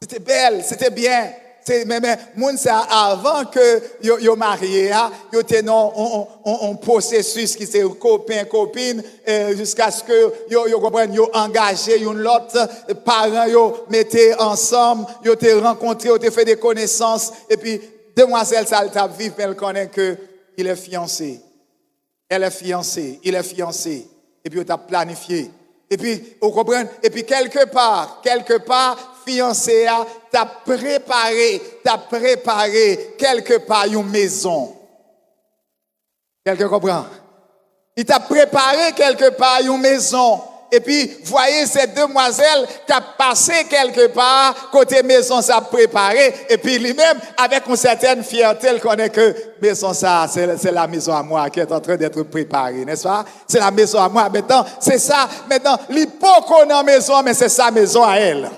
C'était belle, c'était bien. Mais moun ça avant que yo marié yo te non on processus qui c'est copain copine jusqu'à ce que yo comprenne yo engagé une l'autre parents yo mettez ensemble yo te rencontré yo te fait des connaissances et puis demoiselle ça t'a vivre elle connaît que il est fiancé elle est fiancée il est fiancé et puis on t'a planifié et puis vous comprenez et puis quelque part fiancé t'a préparé quelque part une maison. Quelqu'un comprend? Il t'a préparé quelque part une maison. Et puis, voyez cette demoiselle qui a passé quelque part, côté maison, ça préparé. Et puis, lui-même, avec une certaine fierté, il connaît que maison, ça, c'est la maison à moi qui est en train d'être préparée, n'est-ce pas? C'est la maison à moi. Maintenant, c'est ça. Maintenant, l'hypoco dans la maison, mais c'est sa maison à elle.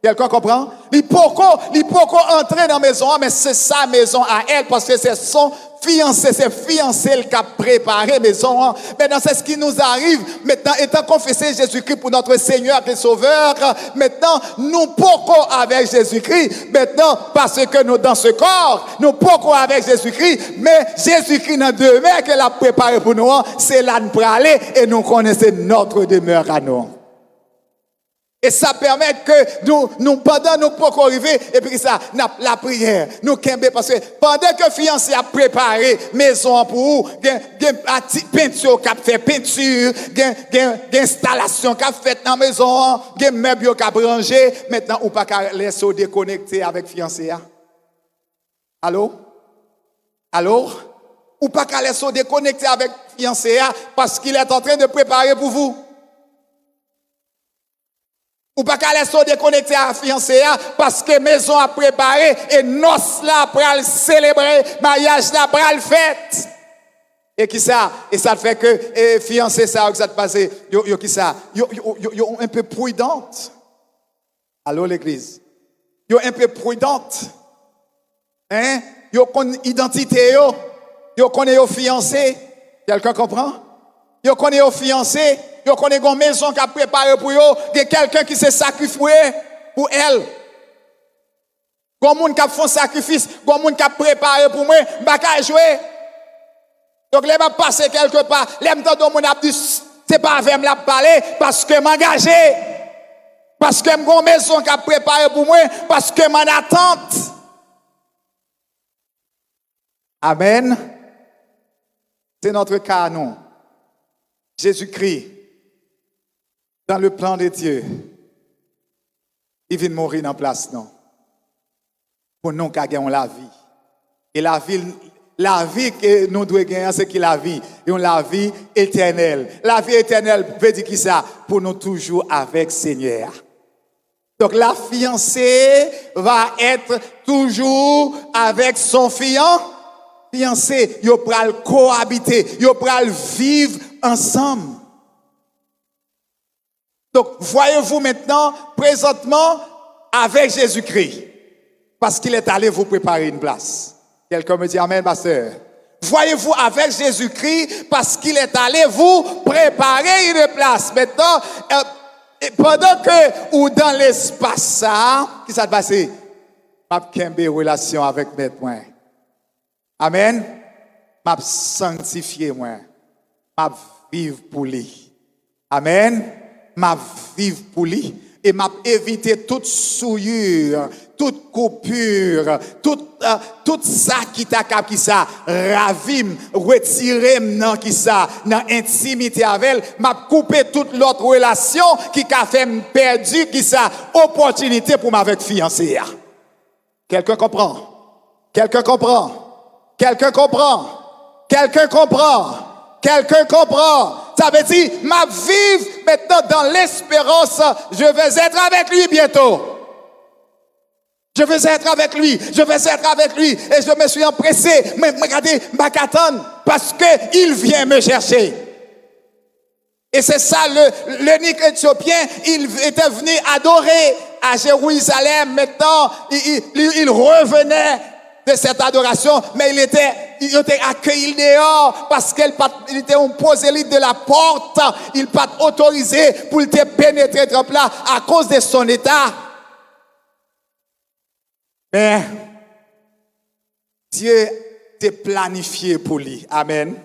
Quelqu'un comprend? L'hypoco entrer dans la maison, mais c'est sa maison à elle, parce que c'est son fiancé, c'est fiancé qui a préparé maison. Maintenant, c'est ce qui nous arrive. Maintenant, étant confessé Jésus-Christ pour notre Seigneur et Sauveur, maintenant, nous poco avec Jésus-Christ. Maintenant, parce que nous dans ce corps, nous poco avec Jésus-Christ, mais Jésus-Christ dans demeure qu'elle a préparé pour nous, c'est là nous pour aller et nous connaissons notre demeure à nous. Et ça permet que nous pendant nous pouvons arriver, et puis ça, la prière, nous kembe, parce que pendant que fiancé a préparé maison pour vous, peinture qui a fait peinture, installation qui a fait dans la maison, meubles qui a rangé, maintenant, ou pas qu'à laisser déconnecter avec fiancé. Allô? Ou pas qu'à laisser déconnecter avec fiancé parce qu'il est en train de préparer pour vous. Ou pas qu'à laisser déconnecter à fiancé parce que maison a préparé et noces là pour le célébrer, mariage là pour le fête. Et qui ça? Et ça fait que fiancé ça que ça te passe, yo qui ça? Yo un peu prudente. Allô l'église. Yo un peu prudente. Hein? Yo connaît identité yo connaît yo fiancé. Quelqu'un comprend? Yo connaît yo fiancé, yo connaît une maison qui a préparé pour yo, il y a quelqu'un qui s'est sacrifié pour elle. Gon moun qui a fait un sacrifice, gon moun qui a préparé pour moi, m'pa ka jouer. Donc les m'a passer quelque part, les m'tando moun a dit c'est pas avec me la parler parce que m'engager. Parce que m'gon maison qui a préparé pour moi, parce que m'en attente. Amen. C'est notre cas, non. Jésus-Christ, dans le plan de Dieu, il vient mourir en place, non. Pour nous qui avons la vie. Et la vie que nous devons gagner, c'est que la vie. Et la vie éternelle. La vie éternelle veut dire qui ça? Pour nous toujours avec Seigneur. Donc la fiancée va être toujours avec son fiancé, yo pral cohabiter, yo pral vivre ensemble. Donc, voyez-vous maintenant, présentement, avec Jésus-Christ, parce qu'il est allé vous préparer une place. Quelqu'un me dit amen, pasteur. Voyez-vous avec Jésus-Christ, parce qu'il est allé vous préparer une place. Maintenant, pendant que, ou dans l'espace, ça, qui ça te passe? M'a kembe relation avec mes points. Amen. M'a sanctifié moi. M'a vivre pour lui. Amen. M'a vivre pour lui et m'a évité toute souillure, toute coupure, tout ça qui t'a cap qui ça ravim, retirer nan qui ça dans intimité avec elle, m'a coupé toute l'autre relation qui a fait me perdu qui ça opportunité pour m'avec fiancé. Quelqu'un comprend? Quelqu'un comprend? Quelqu'un comprend? Quelqu'un comprend? Quelqu'un comprend? Ça veut dire, ma vie maintenant dans l'espérance, je vais être avec lui bientôt. Je vais être avec lui, je vais être avec lui. Et je me suis empressé, mais regardez, Bakatan, parce qu'il vient me chercher. Et c'est ça, l'unique Éthiopien, il était venu adorer à Jérusalem. Maintenant, il revenait de cette adoration, mais il était accueilli dehors parce qu'il était un prosélite de la porte. Il pas autorisé pour te pénétrer trop là à cause de son état. Mais Dieu t'a planifié pour lui. Amen.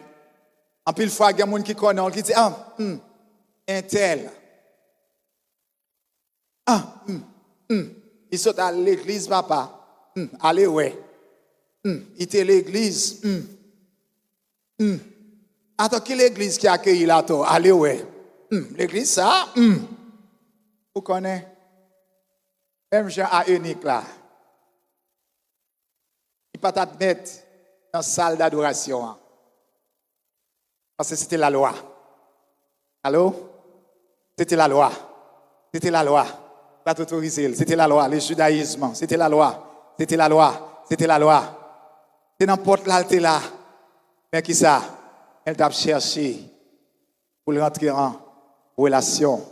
En pile fois, il y a des gens qui connaissent, qui disent, un tel. Il saute à l'église, papa. Allez, ouais. Il était l'église. Attends, qui l'église qui a accueilli là, toi? Allez, ouais. L'église, ça? Vous connaissez? Même Jean a unique là. Il ne peut pas te mettre dans la salle d'adoration. Parce que c'était la loi. Allô? C'était la loi. C'était la loi. Pas autorisé. C'était la loi. Le judaïsme. C'était la loi. C'était la loi. C'était la loi. C'est n'importe là, t'es là. Mais qui ça? Elle t'a cherché pour rentrer en relation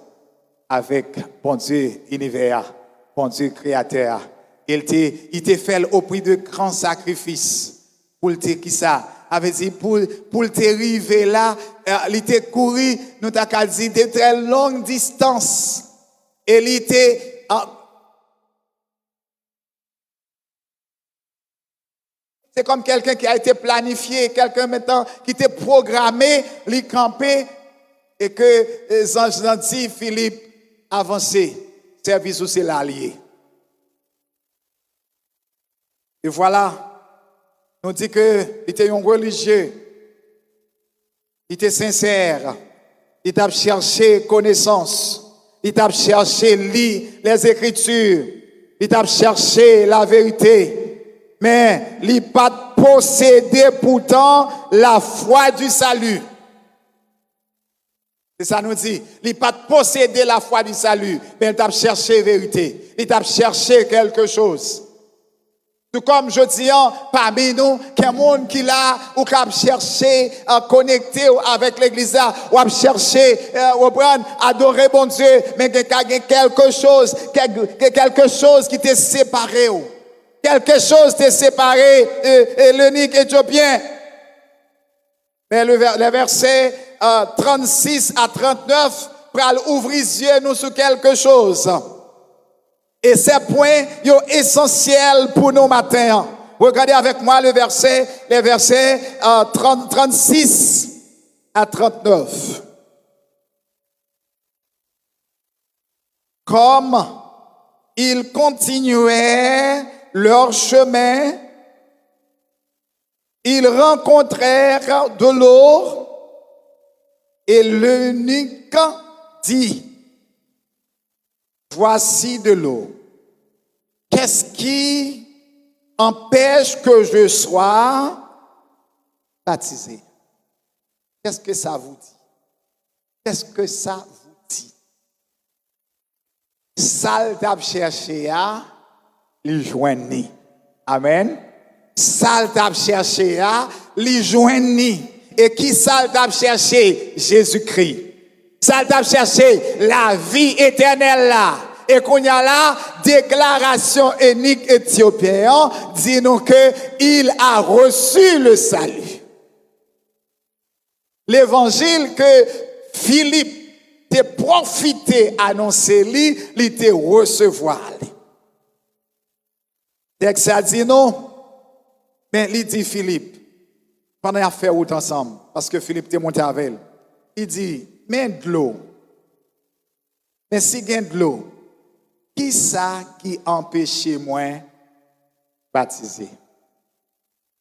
avec bon Dieu univers, bon Dieu créateur. Il t'a fait au prix de grands sacrifices. Pour te qui ça? Avait dit pour te arriver là, il t'a couru, nous t'a dit de très longues distances. Et il était c'est comme quelqu'un qui a été planifié, quelqu'un maintenant qui était programmé, lui camper, et que les anges ont dit, Philippe, avancez, service où c'est l'allié. Et voilà, nous dit que il était un religieux, il était sincère, il t'a cherché connaissance, il t'a cherché lire les Écritures, il t'a cherché la vérité. Mais il n'a pas possédé pourtant la foi du salut. C'est ça nous dit. Il n'a pas possédé la foi du salut, mais il t'a cherché vérité. Il t'a cherché quelque chose. Tout comme je dis, parmi nous, qu'il y a un monde qui là, ou qui a cherché à connecter avec l'église, ou a cherché à adorer bon Dieu, mais qu'il y a quelque chose qui t'est séparé. Quelque chose t'est séparé de l'unique éthiopien. Mais le verset 36 à 39, pour ouvrir les yeux nous sur quelque chose. Et ces points sont essentiels pour nous matin. Regardez avec moi les versets 36 à 39. Comme ils continuaient leur chemin, ils rencontrèrent de l'eau et l'eunuque dit, voici de l'eau. Qu'est-ce qui empêche que je sois baptisé? Qu'est-ce que ça vous dit? Qu'est-ce que ça vous dit? Ça t'a cherché à les joindre. Amen. Ça t'a cherché à les joindre. Et qui ça t'a cherché? Jésus-Christ. Ça t'a cherché la vie éternelle là. Et qu'on y a là, déclaration unique éthiopien, dit-nous qu'il a reçu le salut. L'évangile que Philippe t'a profité annoncer lui, il t'a recevoir. Texte ça dit non, mais il dit Philippe, pendant qu'il a fait route ensemble, parce que Philippe t'est monté avec elle, il dit, mais de l'eau. Mais si il y a de l'eau, qui ça qui empêche moi baptiser?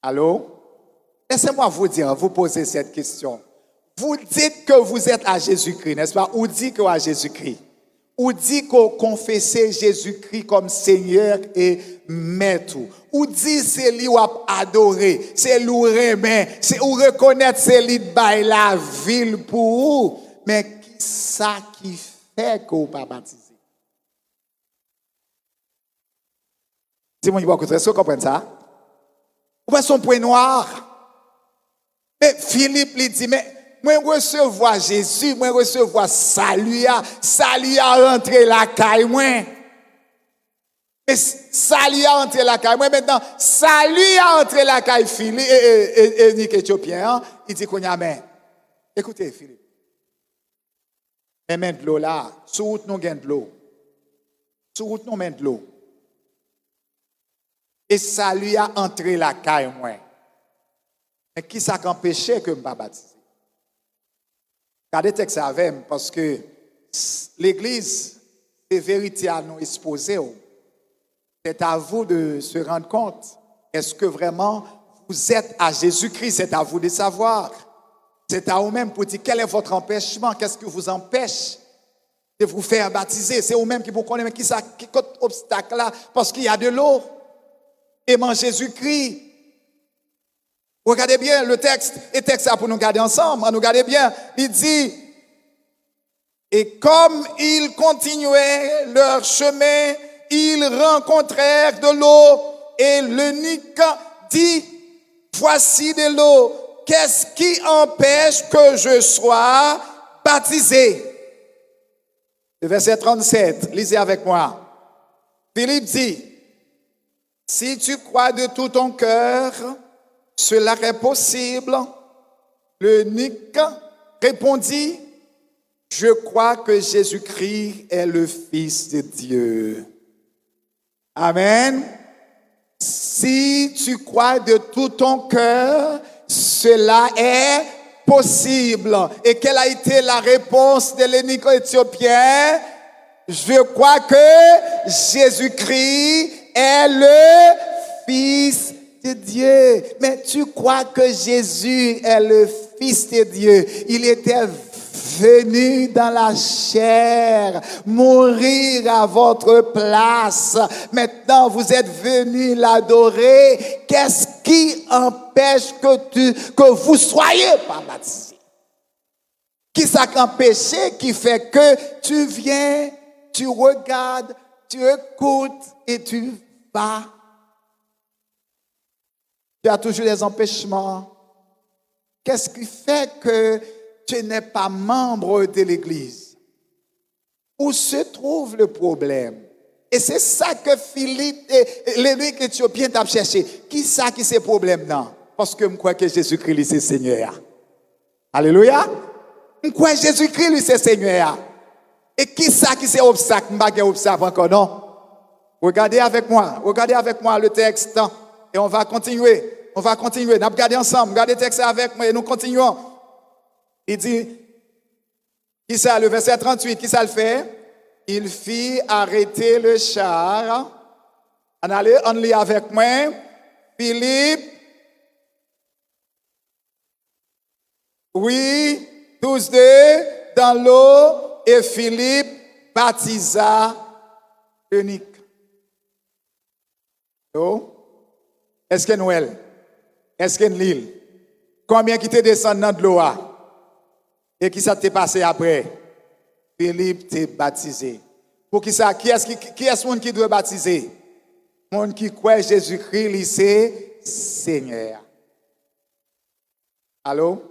Allô? Laissez-moi vous dire, vous poser cette question. Vous dites que vous êtes à Jésus-Christ, n'est-ce pas? Ou dit que vous êtes à Jésus-Christ. Ou dit que vous confessez Jésus-Christ comme Seigneur et Maître. Ou dit c'est lui ou adorer, c'est lui remettre, c'est ou reconnaître c'est lui de bailler la ville pour vous. Mais qui ça qui fait que vous pas baptisé? Dis-moi, est-ce que vous comprenez ça? Vous voyez son point noir? Mais Philippe lui dit, mais moi recevoir Jésus, moi recevoir salut a rentré la caille moi. Mais salut a rentré la caille moi maintenant, salut a rentré la caille Philippe et Nick éthiopien, il dit qu'on y a mais écoutez Philippe. Mais de l'eau là, sur route nous gagne de l'eau. Sur route nous mène de l'eau. Et ça lui a entré la caille, moi. Mais qui ça empêché que je ne pas baptiser? Regardez le texte avec parce que l'Église, les vérités à nous exposer. C'est à vous de se rendre compte. Est-ce que vraiment vous êtes à Jésus-Christ? C'est à vous de savoir. C'est à vous-même pour dire quel est votre empêchement, qu'est-ce qui vous empêche de vous faire baptiser. C'est vous-même qui vous connaissez, mais qui ça, qui obstacle là? Parce qu'il y a de l'eau. Et mon Jésus-Christ. Regardez bien le texte là pour nous garder ensemble. Nous regardez bien. Il dit, et comme ils continuaient leur chemin, ils rencontrèrent de l'eau et l'eunuque dit, voici de l'eau. Qu'est-ce qui empêche que je sois baptisé? Le verset 37, lisez avec moi. Philippe dit, si tu crois de tout ton cœur, cela est possible. L'eunuque répondit, je crois que Jésus-Christ est le Fils de Dieu. Amen. Si tu crois de tout ton cœur, cela est possible. Et quelle a été la réponse de l'eunuque éthiopien? Je crois que Jésus-Christ est le Fils de Dieu. Mais tu crois que Jésus est le Fils de Dieu? Il était venu dans la chair, mourir à votre place. Maintenant, vous êtes venus l'adorer. Qu'est-ce qui empêche que vous soyez pas baptisés? Qui ça qui empêche, qui fait que tu viens, tu regardes, tu écoutes et tu vas? Tu as toujours des empêchements. Qu'est-ce qui fait que tu n'es pas membre de l'Église? Où se trouve le problème? Et c'est ça que Philippe et l'évêque éthiopien t'a cherché. Qui ça qui c'est problème non? Parce que je crois que Jésus-Christ c'est Seigneur. Alléluia. Je crois que Jésus-Christ lui c'est Seigneur. Et qui ça qui c'est obstacle? Je ne obstacle encore non. Regardez avec moi le texte et on va continuer. On va continuer. On va regarder ensemble. Regardez le texte avec moi et nous continuons. Il dit, qui ça, le verset 38, qui ça le fait? Il fit arrêter le char. On lit avec moi. Philippe, oui, tous deux dans l'eau et Philippe baptisa unique. Oh? Est-ce que Noël? Est-ce que l'île? Combien qui te descendent dans de l'eau? Et qui ça t'est passé après? Philippe t'est baptisé. Pour qui ça? Qui est-ce monde qui doit baptiser? Monde qui croit Jésus-Christ, c'est Seigneur. Allô?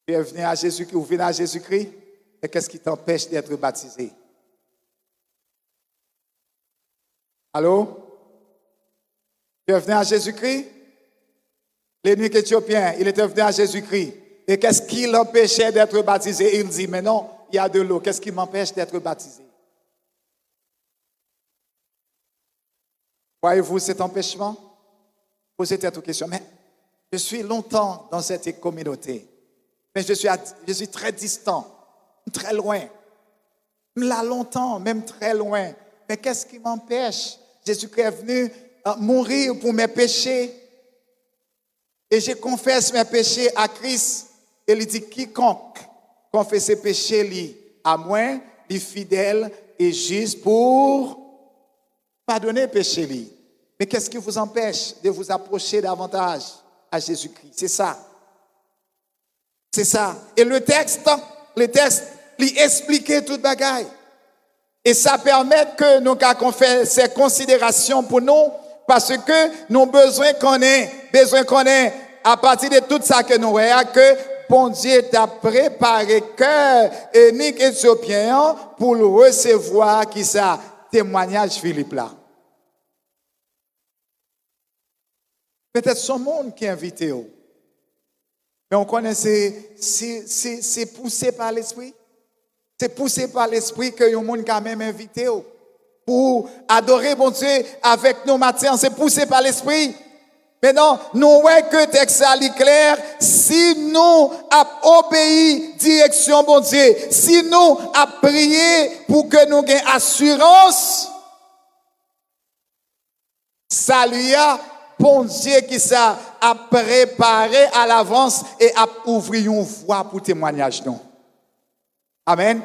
Bienvenue à Jésus-Christ. Vous venez à Jésus-Christ? Et qu'est-ce qui t'empêche d'être baptisé? Allô? Bienvenue à Jésus-Christ? L'évêque éthiopien, il était venu à Jésus-Christ. Et qu'est-ce qui l'empêchait d'être baptisé? Il dit, mais non, il y a de l'eau. Qu'est-ce qui m'empêche d'être baptisé? Voyez-vous cet empêchement? Posez cette question. Mais je suis longtemps dans cette communauté. Mais je suis très distant, très loin. Là, longtemps, même très loin. Mais qu'est-ce qui m'empêche? Jésus-Christ est venu mourir pour mes péchés. Et je confesse mes péchés à Christ. Et il dit, quiconque confesse ses péchés, lui, à moi, il fidèle et juste pour pardonner les péchés, lui. Mais qu'est-ce qui vous empêche de vous approcher davantage à Jésus-Christ? C'est ça. C'est ça. Et le texte lui expliquait toute bagaille. Et ça permet que nous qu'on fait ces considérations pour nous, parce que nous besoin qu'on ait, à partir de tout ça que nous avons, que bon Dieu t'a préparé cœur unique éthiopien pour le recevoir, qui ça, témoignage Philippe là. Peut-être son monde qui est invité. Mais on connaît, c'est poussé par l'esprit. C'est poussé par l'esprit que le monde quand même invité pour adorer bon Dieu avec nous matin. C'est poussé par l'esprit. Maintenant, nous voyons que le texte est clair. Si nous avons obéi direction bon Dieu, si nous avons prié pour que nous ayons assurance, ça lui a bon Dieu qui ça a préparé à l'avance et a ouvert une voie pour témoignage nous. Amen.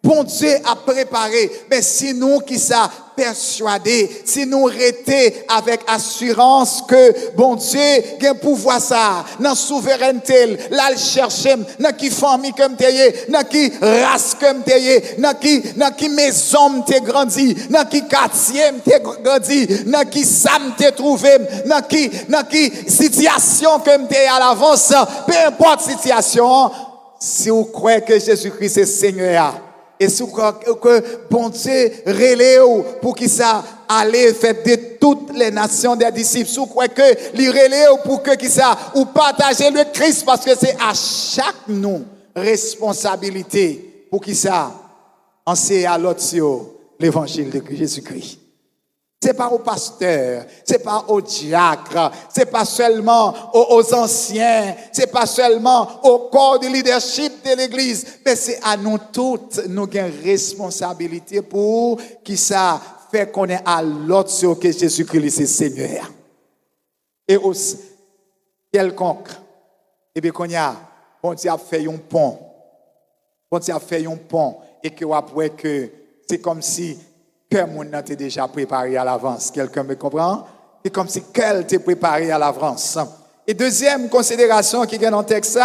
Bon Dieu a préparé, mais si nous qui ça persuadé, si nous rester avec assurance que bon Dieu a pouvoir ça, dans souveraineté, là le chercher, dans qui famille comme t'es, dans qui race comme t'es, dans qui maison t'es grandi, dans qui quartier t'es grandi, dans qui sam t'es trouvé, dans qui situation comme t'es à l'avance, peu importe situation, si vous croyez que Jésus-Christ est Seigneur. Et si vous croyez que bon Dieu relève pour qu'il ça aller faire de toutes les nations des disciples. Si vous croyez que lui relève pour que qu'il ça ou partager le Christ, parce que c'est à chaque nous responsabilité pour qu'il ça enseigner à l'autre l'évangile de Jésus-Christ. C'est pas aux pasteurs, c'est pas aux diacres, c'est pas seulement aux anciens, c'est pas seulement au corps de leadership de l'Église, mais c'est à nous toutes, nous avons une responsabilité pour qui ça fait qu'on est à l'autre que Jésus-Christ c'est Seigneur. Et aussi, quelconque, et bien qu'on y a, bon Dieu a fait un pont, bon Dieu a fait un pont, et que après que c'est comme si que mon était déjà préparé à l'avance. Quelqu'un me comprend? C'est comme si qu'elle t'est préparé à l'avance. Et deuxième considération qui vient dans le texte,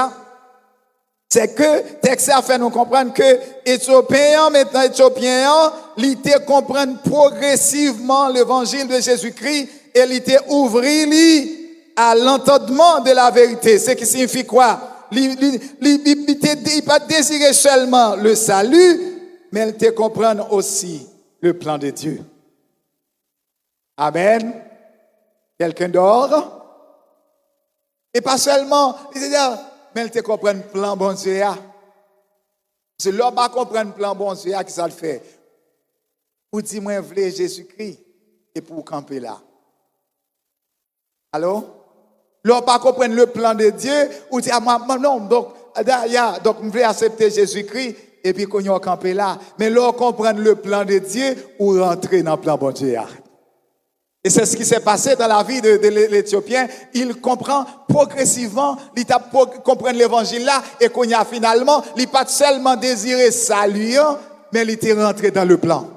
c'est que le texte a fait nous comprendre que Éthiopiens, maintenant Éthiopiens, ils comprennent progressivement l'évangile de Jésus-Christ et ils ouvrir à l'entendement de la vérité. Ce qui signifie quoi? Ils pas désirer seulement le salut, mais ils comprennent aussi le plan de Dieu. Amen. Quelqu'un dort? Et pas seulement, mais ils comprennent le plan bon Dieu. C'est l'homme qui comprend le plan bon Dieu qui ça le fait. Pour dire moi je veux Jésus-Christ et pour camper là. Allô? L'homme pas comprendre le plan de Dieu ou dire non donc je veux accepter Jésus-Christ et puis qu'on y camper là. Mais l'homme comprendre le plan de Dieu ou rentrer dans le plan bon Dieu. Et c'est ce qui s'est passé dans la vie de l'Éthiopien. Il comprend progressivement, il comprend l'évangile là, et qu'on y a finalement, il pas seulement désiré salut, mais il était rentré dans le plan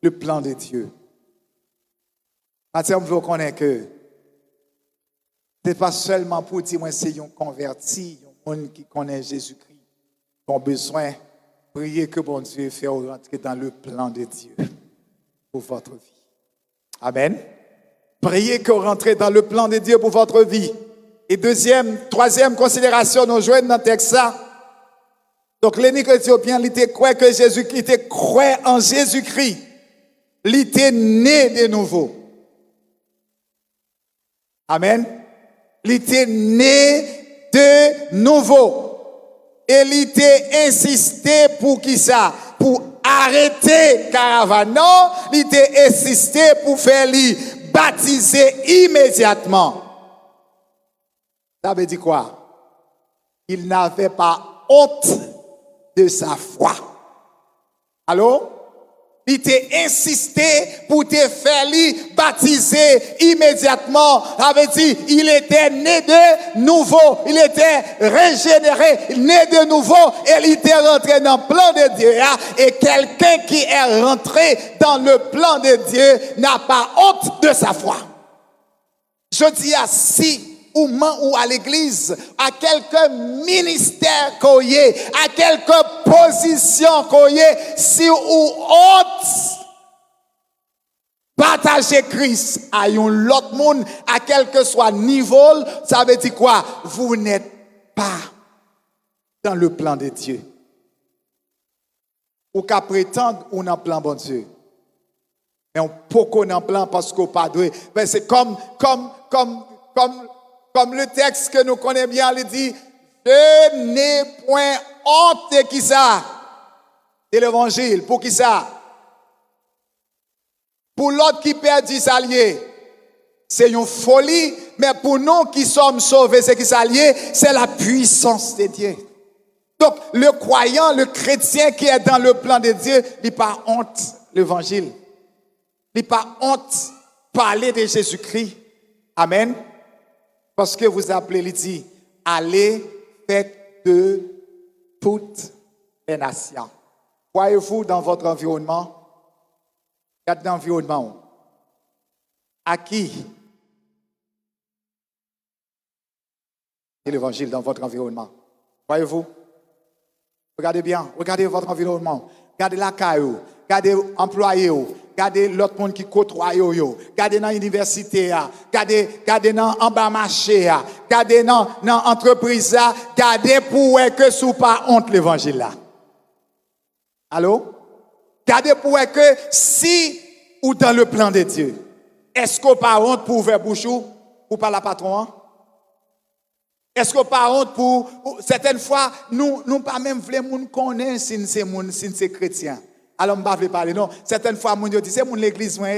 de Dieu. Maintenant, vous connaissez que ce n'est pas seulement pour dire moi c'est un converti, un monde qui connaît Jésus-Christ, qui ont besoin de prier que bon Dieu fait rentrer dans le plan de Dieu pour votre vie. Amen. Priez que vous rentrez dans le plan de Dieu pour votre vie. Et troisième considération, nous jouons dans le texte. Donc, l'énigme éthiopien, il était croit que Jésus, il était croit en Jésus-Christ. Il était né de nouveau. Amen. Il était né de nouveau. Et il était insisté pour qui ça? Pour arrêter caravane. Non, il était insisté pour faire lui baptiser immédiatement. Ça veut dire quoi? Il n'avait pas honte de sa foi. Allô? Il t'a insisté pour te faire lui baptiser immédiatement. Ça veut dire, il était né de nouveau. Il était régénéré, né de nouveau. Et il était rentré dans le plan de Dieu. Et quelqu'un qui est rentré dans le plan de Dieu n'a pas honte de sa foi. Je dis si ou à l'église, à quelques ministères qu'on y ait, à quelques positions qu'on y ait, si ou honte, partager Christ à un autre monde, à quel que soit niveau, ça veut dire quoi? Vous n'êtes pas dans le plan de Dieu. Ou qu'à prétendre ou dans le plan bon Dieu. Mais on peut qu'on en plan parce qu'on pas doué. Mais c'est comme le texte que nous connaissons bien, il dit, je n'ai point honte de qui ça? De l'évangile. Pour qui ça? Pour l'autre qui perdit sa lié, c'est une folie, mais pour nous qui sommes sauvés, c'est qui s'allie, c'est la puissance de Dieu. Donc, le croyant, le chrétien qui est dans le plan de Dieu, il n'a pas honte l'évangile. Il n'a pas honte parler de Jésus-Christ. Amen. Parce que vous appelez, il dit, allez, faites de toutes les nations. Voyez-vous dans votre environnement? Regardez l'environnement. À qui? Et l'évangile dans votre environnement. Voyez-vous? Regardez bien, regardez votre environnement. Regardez la caillou, regardez employé, regardez l'autre monde qui côtoie, regardez dans l'université, regardez dans en bas marché, regardez dans l'entreprise, regardez pour que sous pas honte l'évangile là. Allô? Regardez pour que si ou dans le plan de Dieu, est-ce qu'on pas honte pour ouvrir bouche ou pas la patron? Est-ce qu'on pas honte pour certaines fois nous pas même voulons moun connaître si c'est chrétien. Alors on pas veut parler non, certaines fois moun dit c'est moun l'église moi.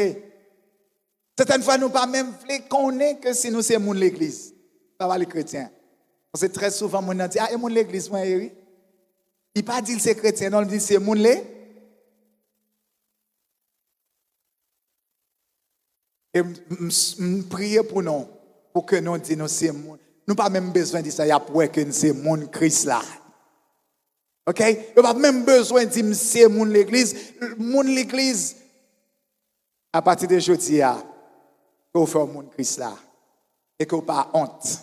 Certaines fois nous pas même voulons connaître que si nous c'est moun l'église. Pas les chrétiens. Parce que très souvent moun dit ah et moun l'église moi oui. Il pas dit c'est chrétien non, il dit c'est moun les. Et prier pour nous pour que nous disions c'est moun. Nous n'avons pas même besoin de ça, il y a pour que c'est mon Christ là. OK? Nous n'avons pas même besoin de dire c'est mon l'église. Mon l'église, à partir de aujourd'hui, que vous faites au monde Christ là. Et que vous n'avez pas honte.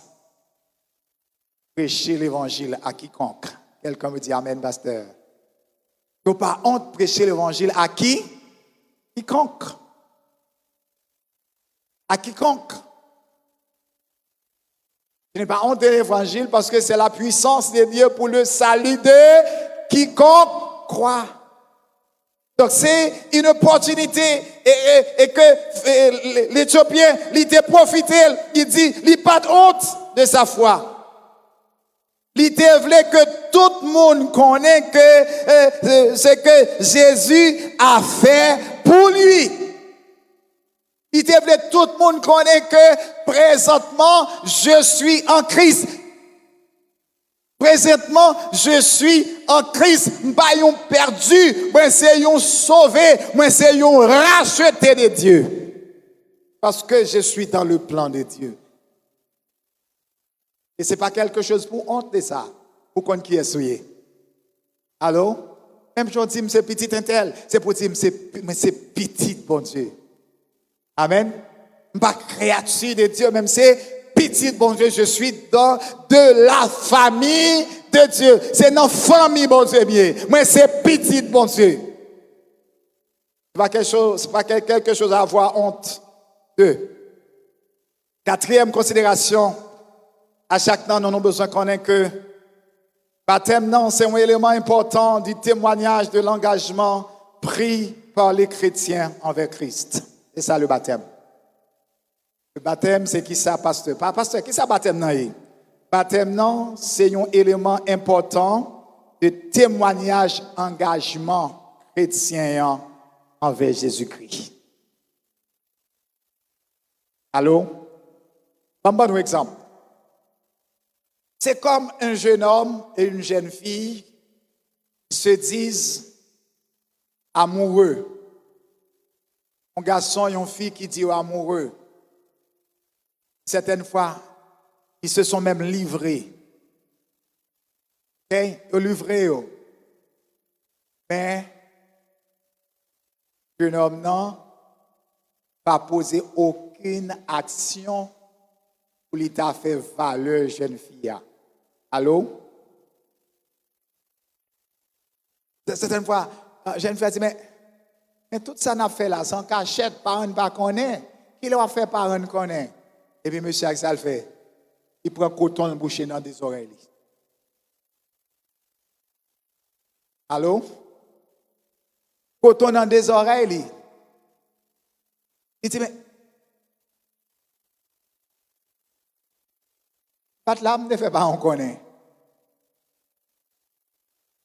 Prêchez l'évangile à quiconque. Quelqu'un me dit amen, pasteur. Que vous n'avez pas honte de prêcher l'évangile à qui? Quiconque. À quiconque. Je n'ai pas honte de l'évangile parce que c'est la puissance de Dieu pour le salut de quiconque croit. Donc c'est une opportunité et que l'Éthiopien, il était profité, il dit, il n'a pas de honte de sa foi. Il voulait que tout le monde connaisse que ce que Jésus a fait pour lui. Il voulait que tout le monde connaisse que présentement, je suis en Christ. Présentement, je suis en Christ. Je ne suis pas perdu, moi c'est un sauvé, moi c'est un racheté de Dieu. Parce que je suis dans le plan de Dieu. Et ce n'est pas quelque chose pour honte de ça, pour qu'on qui est souillé. Allô? Même si on dit c'est petit intel, c'est pour dire c'est petit, bon Dieu. Amen. Je ne suis pas créature de Dieu, même c'est petit, bon Dieu, je suis dans de la famille de Dieu. C'est dans la famille, bon Dieu, bien. Moi, c'est petit, bon Dieu. Ce n'est pas quelque chose à avoir honte de. Quatrième considération, à chaque temps, nous avons besoin de connaître que baptême, non, c'est un élément important du témoignage de l'engagement pris par les chrétiens envers Christ. C'est ça le baptême. Le baptême, c'est qui ça, pasteur? Pas pasteur, qui ça baptême, non? Baptême, non, c'est un élément important de témoignage, engagement chrétien envers Jésus-Christ. Allô? Un bon exemple. C'est comme un jeune homme et une jeune fille se disent amoureux. Un garçon et une fille qui disent amoureux. Certaines fois, ils se sont même livrés. Okay? Ils livrés. Mais, le jeune homme n'a pas posé aucune action pour lui faire valeur jeune fille. Allô? Certaines fois, jeune fille dit, mais tout ça n'a fait là, sans cachette, parents ne pas connaît. Qui l'a fait, parents ne connaît. Et puis, monsieur, ça le fait. Il prend coton bouché dans des oreilles. Allô? Coton dans des oreilles. Il dit, mais, pas de l'âme ne fait pas, on connaît.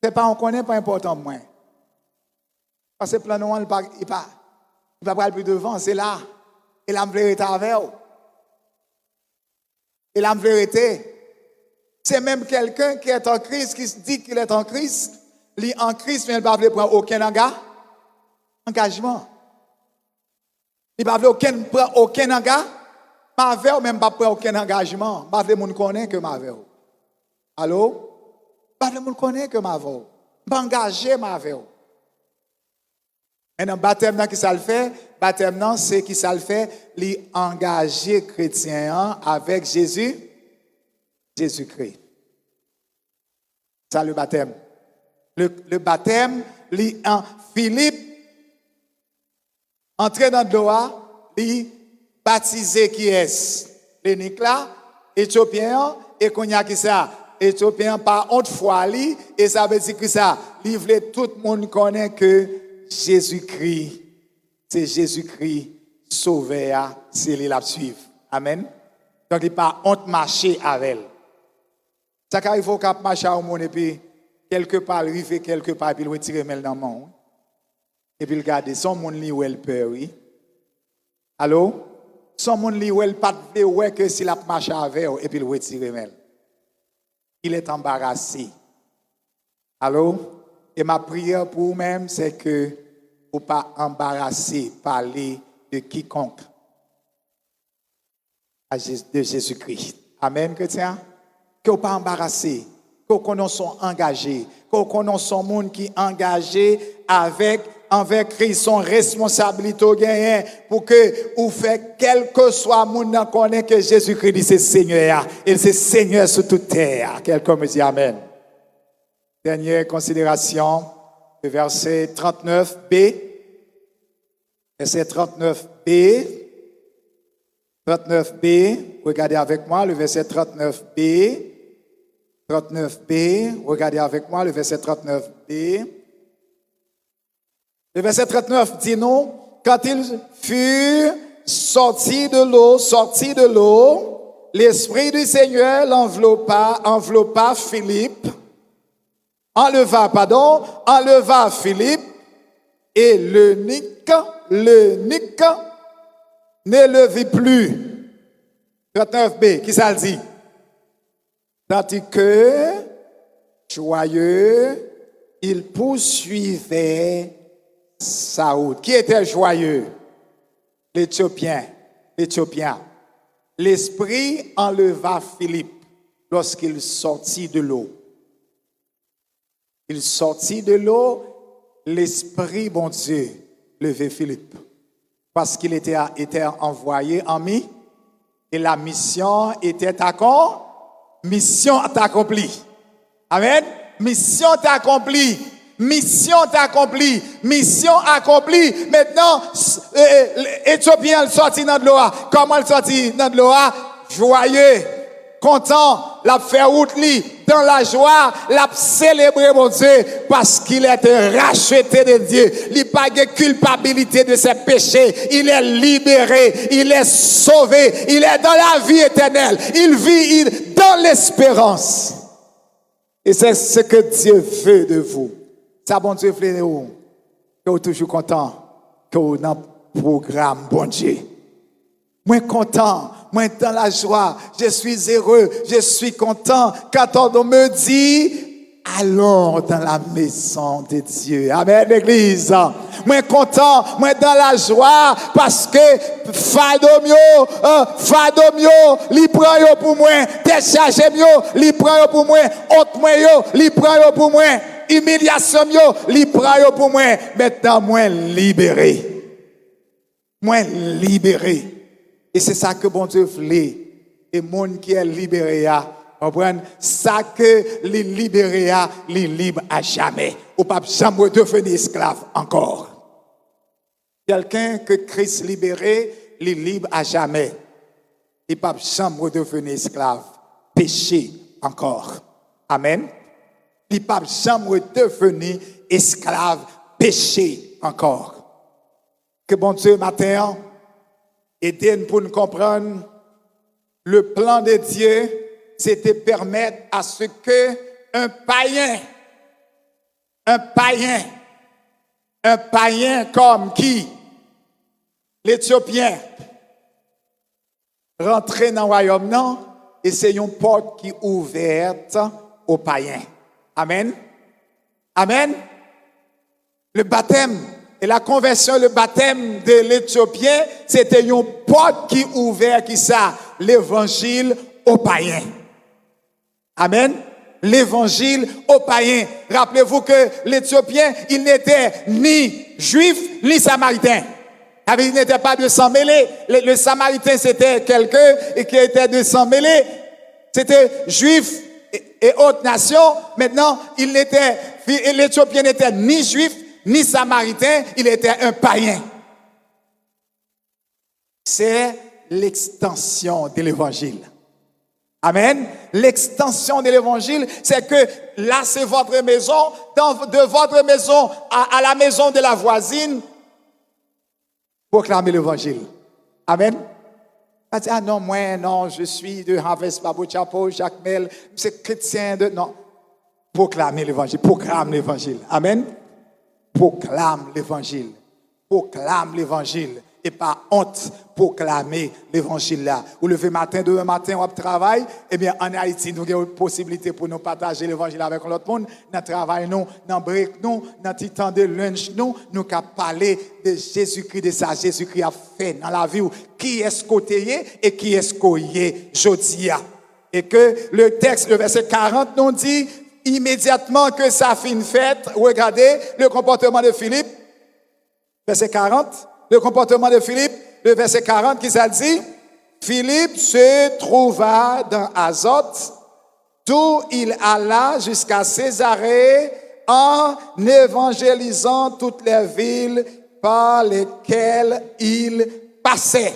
C'est pas, on connaît, pas important pour moi. Parce que le plan noir, il ne va pas plus devant, c'est là. Et l'âme vérité avec vous. Et l'âme vérité, c'est même quelqu'un qui est en Christ, qui se dit qu'il est en Christ. Il est en Christ, mais il ne va pas prendre aucun engagement. Il ne va pas prendre aucun engagement. Mavel même pas prendre aucun engagement. Pas de monde connaît que Mavel. Allô? Pas de monde connaît que Mavel. Pas engagé Mavel. Et dans le baptême, qui ça le fait? Baptême, c'est qui ça le fait? L'engager chrétien avec Jésus-Christ. Ça le baptême. Le baptême, en Philippe, entrer dans l'eau, baptisé qui est? L'énique là, Éthiopien, et qu'on y a qui ça? Éthiopien par honte foi, et ça veut dire que ça, livre tout le monde connaît que Jésus-Christ, c'est Jésus-Christ sauvé, c'est lui la suivre. Amen. Donc il pas honte marcher avec elle. Ça arrive au cap marcher au monde et puis quelque part arriver quelque part puis il retirer mel dans mon et puis regarder son monde li où elle peur oui. Allô? Son monde li où elle pas de ouais que s'il a marché avec et puis il retirer mel. Il est embarrassé. Allô? Et ma prière pour vous-même, c'est que vous ne pas embarrasser, parler de quiconque de Jésus-Christ. Amen, chrétien? Que vous ne pas embarrasser, que vous connaissez engagé, que vous connaissez son monde qui est engagé avec envers Christ, son responsabilité gagnée pour que vous faites quel que soit le monde connaît que Jésus-Christ c'est Seigneur. Il c'est Seigneur sur toute terre. Quelqu'un me dit Amen. Dernière considération, le verset 39b. Verset 39b. 39b. Regardez avec moi le verset 39b. 39b. Regardez avec moi le verset 39b. Le verset 39 dit nous, quand il fut sorti de l'eau, l'Esprit du Seigneur enveloppa Philippe, enleva Philippe, et l'eunuque ne le vit plus. 39b, qui ça le dit? Tandis que, joyeux, il poursuivait sa route. Qui était joyeux? L'Éthiopien. L'Esprit enleva Philippe lorsqu'il sortit de l'eau. Il sortit de l'eau, l'Esprit, bon Dieu, levait Philippe. Parce qu'il était envoyé en mi, et la mission était accomplie. Amen. Mission accomplie. Maintenant, Éthiopien sorti dans de l'eau. Comment il sorti dans de l'eau? Joyeux, content, l'a fait route li, dans la joie, l'a célébré mon Dieu, parce qu'il était racheté de Dieu. Il n'a pas de culpabilité de ses péchés. Il est libéré, il est sauvé, il est dans la vie éternelle. Il vit dans l'espérance. Et c'est ce que Dieu veut de vous. Ça, bon Dieu, que vous êtes toujours content, que vous êtes dans le programme, bon Dieu. Moi, content, moi, dans la joie, je suis heureux, je suis content quand on me dit, allons dans la maison de Dieu. Amen, l'église. Moi, content, moi, dans la joie, parce que Fadomio, li prend yo pour moi, déchargé yo, li prend yo pour moi, honte moi yo, li prend yo pour moi. Humiliation yo, li prend yo pour moi. Maintenant, moi libéré. Et c'est ça que bon Dieu voulait. Et monde qui est libéré, comprendre ça que les libéré, les libre à jamais. Ou pas jamais devenir esclave encore. Quelqu'un que Christ libéré, les libre à jamais. Et pas jamais devenir esclave. Péché encore. Amen. Il ne peut jamais devenir esclave, péché encore. Que bon Dieu, matin, aide-nous pour nous comprendre le plan de Dieu, c'était permettre à ce que un païen comme qui? L'Éthiopien, rentrer dans le royaume, non, et c'est une porte qui est ouverte aux païens. Amen. Le baptême et la conversion, le baptême de l'Éthiopien, c'était une porte qui ouvert, qui ça, l'évangile aux païens. Amen. L'évangile aux païens. Rappelez-vous que l'Éthiopien, il n'était ni juif, ni samaritain. Il n'était pas de sang mêlé. Le samaritain, c'était quelqu'un qui était de sang mêlé. C'était juif et autres nations. Maintenant, l'Éthiopien n'était ni juif, ni samaritain, il était un païen. C'est l'extension de l'évangile. Amen. L'extension de l'évangile, c'est que là, c'est votre maison, de votre maison à la maison de la voisine, proclamer l'évangile. Amen. Pas dire, ah non, moi, non, je suis de Harvest Bible Chapel, Jacques Mel, c'est chrétien de. Non. Proclamer l'évangile. Proclame l'évangile. Amen. Proclame l'évangile. Proclame l'évangile. Et pas honte, proclamer l'évangile là. Ou lever matin, demain matin, on travaille. Eh bien, en Haïti, nous avons une possibilité pour nous partager l'évangile avec l'autre monde. Dans le travail, nous, dans le break, nous, dans le temps de lunch, nous avons parler de Jésus-Christ, de ça. Jésus-Christ a fait dans la vie. Qui est-ce qu'on est et qui est-ce qu'on est aujourd'hui. Et que le texte, le verset 40, nous dit, immédiatement que ça fin fête, regardez le comportement de Philippe. Verset 40, le comportement de Philippe, le verset 40 qui ça dit, Philippe se trouva dans Azote, d'où il alla jusqu'à Césarée en évangélisant toutes les villes par lesquelles il passait.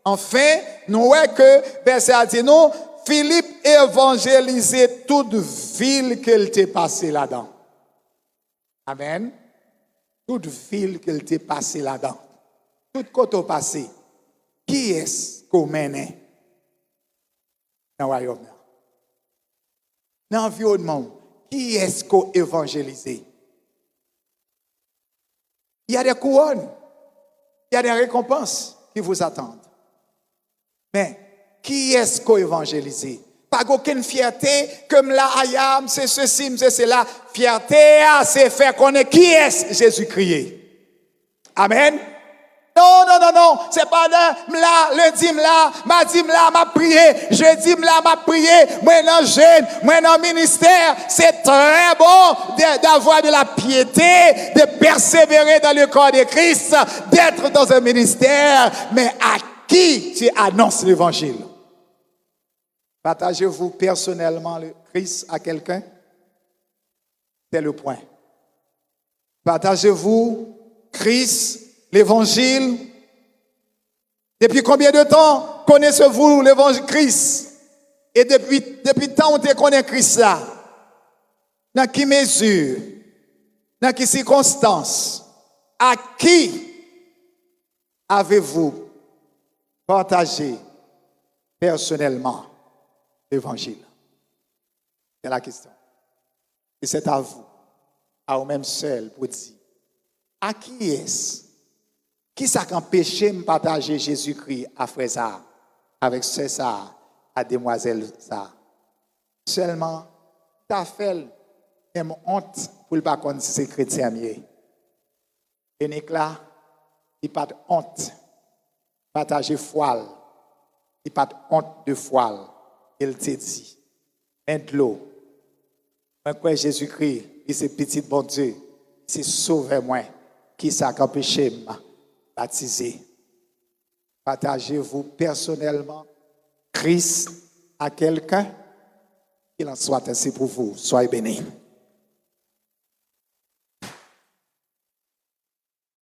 Enfin, nous voyons que verset a dit nous, Philippe évangélisait toute ville qu'il était passé là-dedans. Amen. Toute ville qu'il était passé là-dedans. Toute côté passé. Qui est-ce qu'on mène dans le royaume? Dans l'environnement, qui est-ce qu'on évangélise? Il y a des couronnes, il y a des récompenses qui vous attendent. Mais qui est-ce qu'on évangélise? Pas aucune fierté, comme là, ayam, c'est ceci, c'est cela. Fierté, c'est faire connaître qui est Jésus-Christ. Amen. Non, non, non, non, c'est pas là, lundi, mardi, m'a prié, jeudi, m'a prié, moi dans jeune, moi dans ministère, c'est très bon d'avoir de la piété, de persévérer dans le corps de Christ, d'être dans un ministère, mais à qui tu annonces l'évangile? Partagez-vous personnellement le Christ à quelqu'un? C'est le point. Partagez-vous Christ, l'évangile? Depuis combien de temps connaissez-vous l'évangile Christ? Et depuis le temps où tu connais Christ là? Dans quelle mesure? Dans quelles circonstances? À qui avez-vous partagé personnellement l'évangile? C'est la question. Et c'est à vous, à vous-même seul, pour dire, à qui est-ce? Qui ça empêché de partager Jésus-Christ à frère ça, avec sœur ça, à demoiselle ça? Seulement, ta fait une honte pour ne pas connaître si c'est chrétien mieux. Et là, il n'y a pas de honte. Partager foi. Il n'y a pas de honte de foi. Il te dit, de l'eau. Moi, quoi Jésus-Christ, il c'est petit bon Dieu, c'est sauvé moi, qui ça empêché de baptiser. Partagez-vous personnellement Christ à quelqu'un, qu'il en soit ainsi pour vous. Soyez bénis.